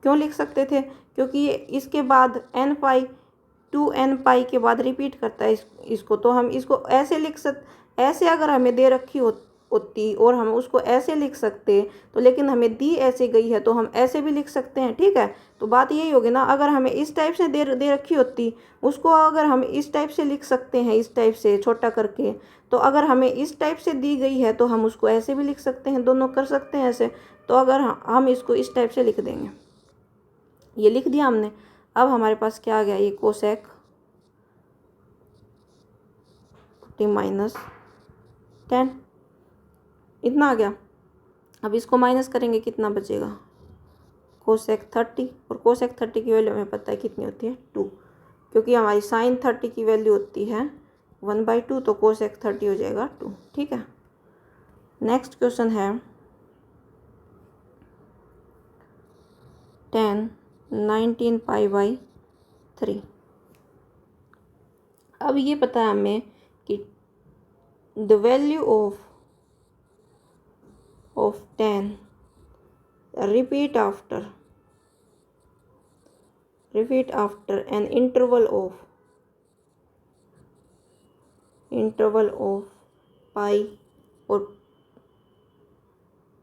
क्यों लिख सकते थे, क्योंकि ये इसके बाद n पाई 2n पाई के बाद रिपीट करता है इसको, तो हम इसको ऐसे लिख ऐसे अगर हमें दे रखी होती और हम उसको ऐसे लिख सकते, तो लेकिन हमें दी ऐसे गई है तो हम ऐसे भी लिख सकते हैं। ठीक है, तो बात यही होगी ना, अगर हमें इस टाइप से दे रखी होती, उसको अगर हम इस टाइप से लिख सकते हैं, इस टाइप से छोटा करके, तो अगर हमें इस टाइप से दी गई है तो हम उसको ऐसे भी लिख सकते हैं, दोनों कर सकते हैं ऐसे। तो अगर हम इसको इस टाइप से लिख देंगे, ये लिख दिया हमने, अब हमारे पास क्या आ गया, ये कोसेक -10 इतना आ गया। अब इसको माइनस करेंगे, कितना बचेगा, कोसेक 30, और कोसेक 30 की वैल्यू हमें पता है कितनी होती है, 2, क्योंकि हमारी साइन 30 की वैल्यू होती है 1/2, तो कोसेक 30 हो जाएगा 2। ठीक है, नेक्स्ट क्वेश्चन है 10 19 पाई बाई 3। अब ये पता है हमें कि the value of 10 repeat after an interval of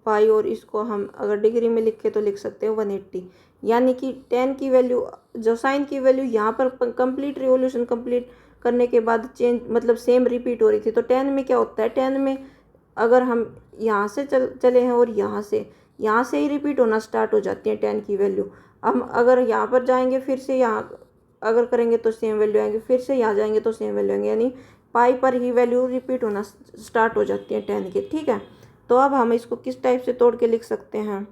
पाई और इसको हम अगर डिग्री में लिखे तो लिख सकते हैं 180। यानी कि 10 की वैल्यू, जो साइन की वैल्यू यहाँ पर कंप्लीट रिवोल्यूशन कंप्लीट करने के बाद चेंज मतलब सेम रिपीट हो रही थी, तो 10 में क्या होता है, 10 में अगर हम यहाँ से चले हैं और यहाँ से ही रिपीट होना स्टार्ट हो जाती है 10 की वैल्यू। हम अगर यहाँ पर जाएंगे फिर से यहाँ अगर करेंगे तो सेम वैल्यू आएंगे, फिर से यहाँ जाएंगे तो सेम वैल्यू आएंगे, यानी पाई पर ही वैल्यू रिपीट होना स्टार्ट हो जाती है 10 के। ठीक है, तो अब हम इसको किस टाइप से तोड़ के लिख सकते हैं,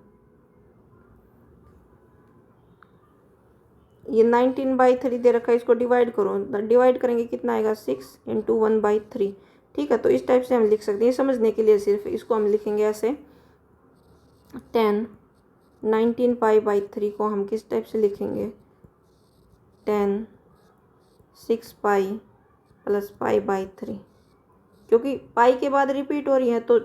ये 19/3 दे रखा है, इसको डिवाइड करो, डिवाइड करेंगे कितना आएगा 6 × 1/3। ठीक है, तो इस टाइप से हम लिख सकते हैं, समझने के लिए सिर्फ इसको हम लिखेंगे ऐसे। 10 19 पाई/3 को हम किस टाइप से लिखेंगे, 10 6 पाई प्लस पाई/3, क्योंकि पाई के बाद रिपीट हो रही है तो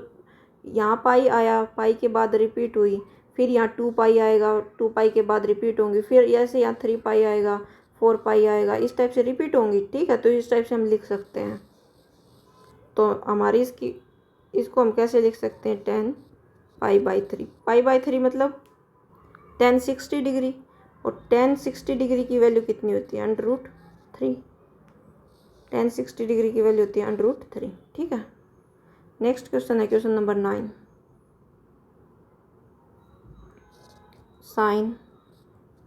यहाँ पाई आया, पाई के बाद रिपीट हुई, फिर यहाँ 2 पाई आएगा, 2 पाई के बाद रिपीट होंगी, फिर ऐसे यहाँ 3 पाई आएगा, 4 पाई आएगा, इस टाइप से रिपीट होंगी। ठीक है, तो इस टाइप से हम लिख सकते हैं। तो हमारी इसको हम कैसे लिख सकते हैं, 10 पाई/3, पाई/3 मतलब 10 60 डिग्री, और 10 60 डिग्री की वैल्यू कितनी होती है, √3। 10 60 डिग्री की वैल्यू होती है √3। ठीक है, नेक्स्ट क्वेश्चन है क्वेश्चन नंबर 9। साइन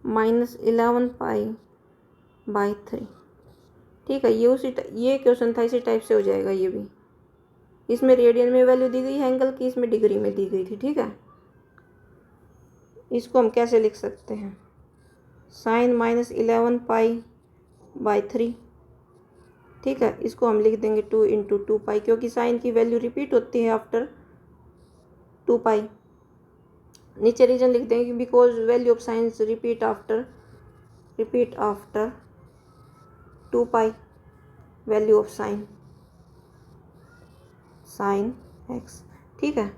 -11 पाई/3। ठीक है, ये क्वेश्चन था, इसी टाइप से हो जाएगा ये भी। इसमें रेडियन में वैल्यू दी गई है एंगल की, इसमें डिग्री में दी गई थी। ठीक है, इसको हम कैसे लिख सकते हैं, साइन -11 पाई/3। ठीक है, इसको हम लिख देंगे 2 × 2 पाई, क्योंकि साइन की वैल्यू रिपीट होती है आफ्टर 2 पाई। नीचे रीजन लिख देंगे because value of science repeat after 2 pi, value of sign x। ठीक है,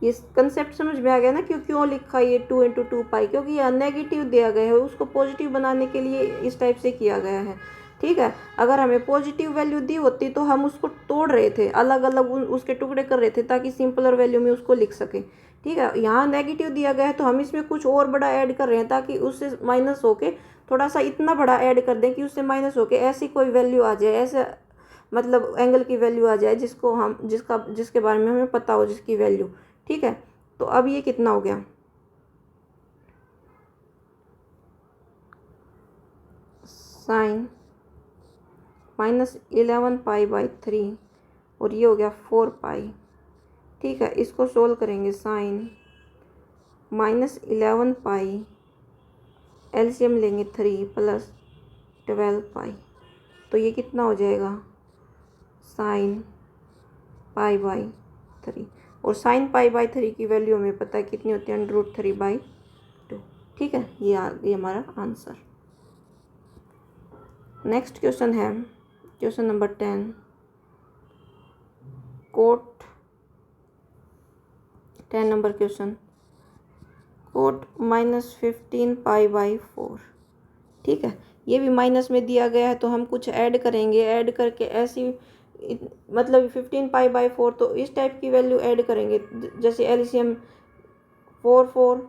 ये कंसेप्ट समझ में आ गया ना, क्यों लिखा ये 2 × 2 पाई, क्योंकि यह नेगेटिव दिया गया है, उसको पॉजिटिव बनाने के लिए इस टाइप से किया गया है। ठीक है, अगर हमें पॉजिटिव वैल्यू दी होती तो हम उसको तोड़ रहे थे, अलग अलग उसके टुकड़े कर रहे थे ताकि सिंपलर वैल्यू में उसको लिख सकें। ठीक है, यहाँ नेगेटिव दिया गया है तो हम इसमें कुछ और बड़ा ऐड कर रहे हैं ताकि उससे माइनस होके थोड़ा सा इतना बड़ा ऐड कर दें कि उससे माइनस होके ऐसी कोई वैल्यू आ जाए, ऐसे मतलब एंगल की वैल्यू आ जाए जिसके बारे में हमें पता हो, जिसकी वैल्यू। ठीक है, तो अब ये कितना हो गया, साइन -11 पाई/3 और ये हो गया 4 पाई। ठीक है, इसको सोल्व करेंगे, साइन -11 पाई, एलसीएम लेंगे 3 प्लस 12 पाई, तो ये कितना हो जाएगा, साइन पाई/3, और साइन पाई/3 की वैल्यू हमें पता है कितनी होती है, √3/2। ठीक है, ये हमारा आंसर। नेक्स्ट क्वेश्चन है question number 10। Cot 10 number question, cot -15 पाई/4। ठीक है, ये भी माइनस में दिया गया है तो हम कुछ ऐड करेंगे, ऐड करके ऐसी मतलब 15 पाई/4, तो इस टाइप की वैल्यू ऐड करेंगे, जैसे एलसीएम 4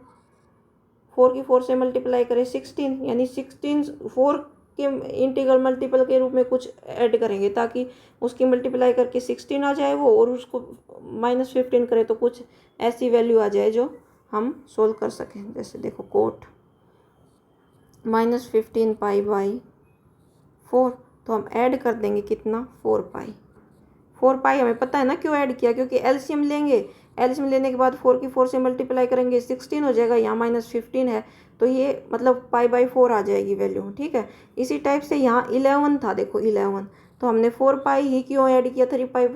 की 4 से मल्टीप्लाई करें 16, यानी 16 4 के इंटीग्रल मल्टीपल के रूप में कुछ ऐड करेंगे ताकि उसकी मल्टीप्लाई करके 16 आ जाए वो, और उसको -15 करें तो कुछ ऐसी वैल्यू आ जाए जो हम सोल्व कर सकें। जैसे देखो, कोट -15 पाई/4, तो हम ऐड कर देंगे कितना, 4 पाई। 4 पाई हमें पता है ना क्यों ऐड किया, क्योंकि एलसीएम लेंगे, एलसीएम लेने के बाद 4 की 4 से मल्टीप्लाई करेंगे 16 हो जाएगा, यहाँ -15 है तो ये मतलब पाई/4 आ जाएगी वैल्यू। ठीक है, इसी टाइप से यहाँ 11 था, देखो 11, तो हमने 4 पाई ही क्यों ऐड किया, 3 पाई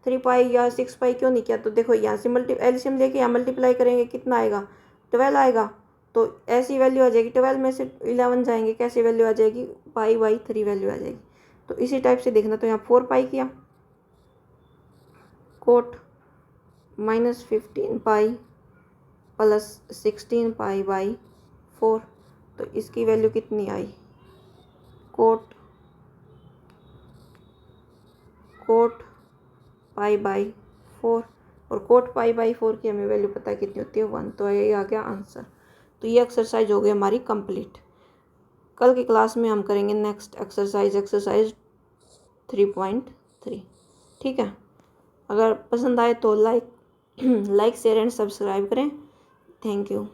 3 पाई या 6 पाई क्यों नहीं किया, तो देखो यहाँ से एलसीएम लेके यहाँ मल्टीप्लाई करेंगे कितना आएगा, 12 आएगा तो ऐसी वैल्यू आ जाएगी, 12 में से 11 जाएंगे, कैसी वैल्यू आ जाएगी, π/3 वैल्यू आ जाएगी। तो इसी टाइप से देखना, तो यहाँ 4 किया, कोट -15π प्लस 16π/4, तो इसकी वैल्यू कितनी आई, कोट π/4, और कोट π/4 की हमें वैल्यू पता है कितनी होती है, 1। तो ये आ गया आंसर। तो ये एक्सरसाइज हो गई हमारी कंप्लीट। कल की क्लास में हम करेंगे नेक्स्ट एक्सरसाइज 3.3। ठीक है, अगर पसंद आए तो लाइक शेयर एंड सब्सक्राइब करें। Thank you.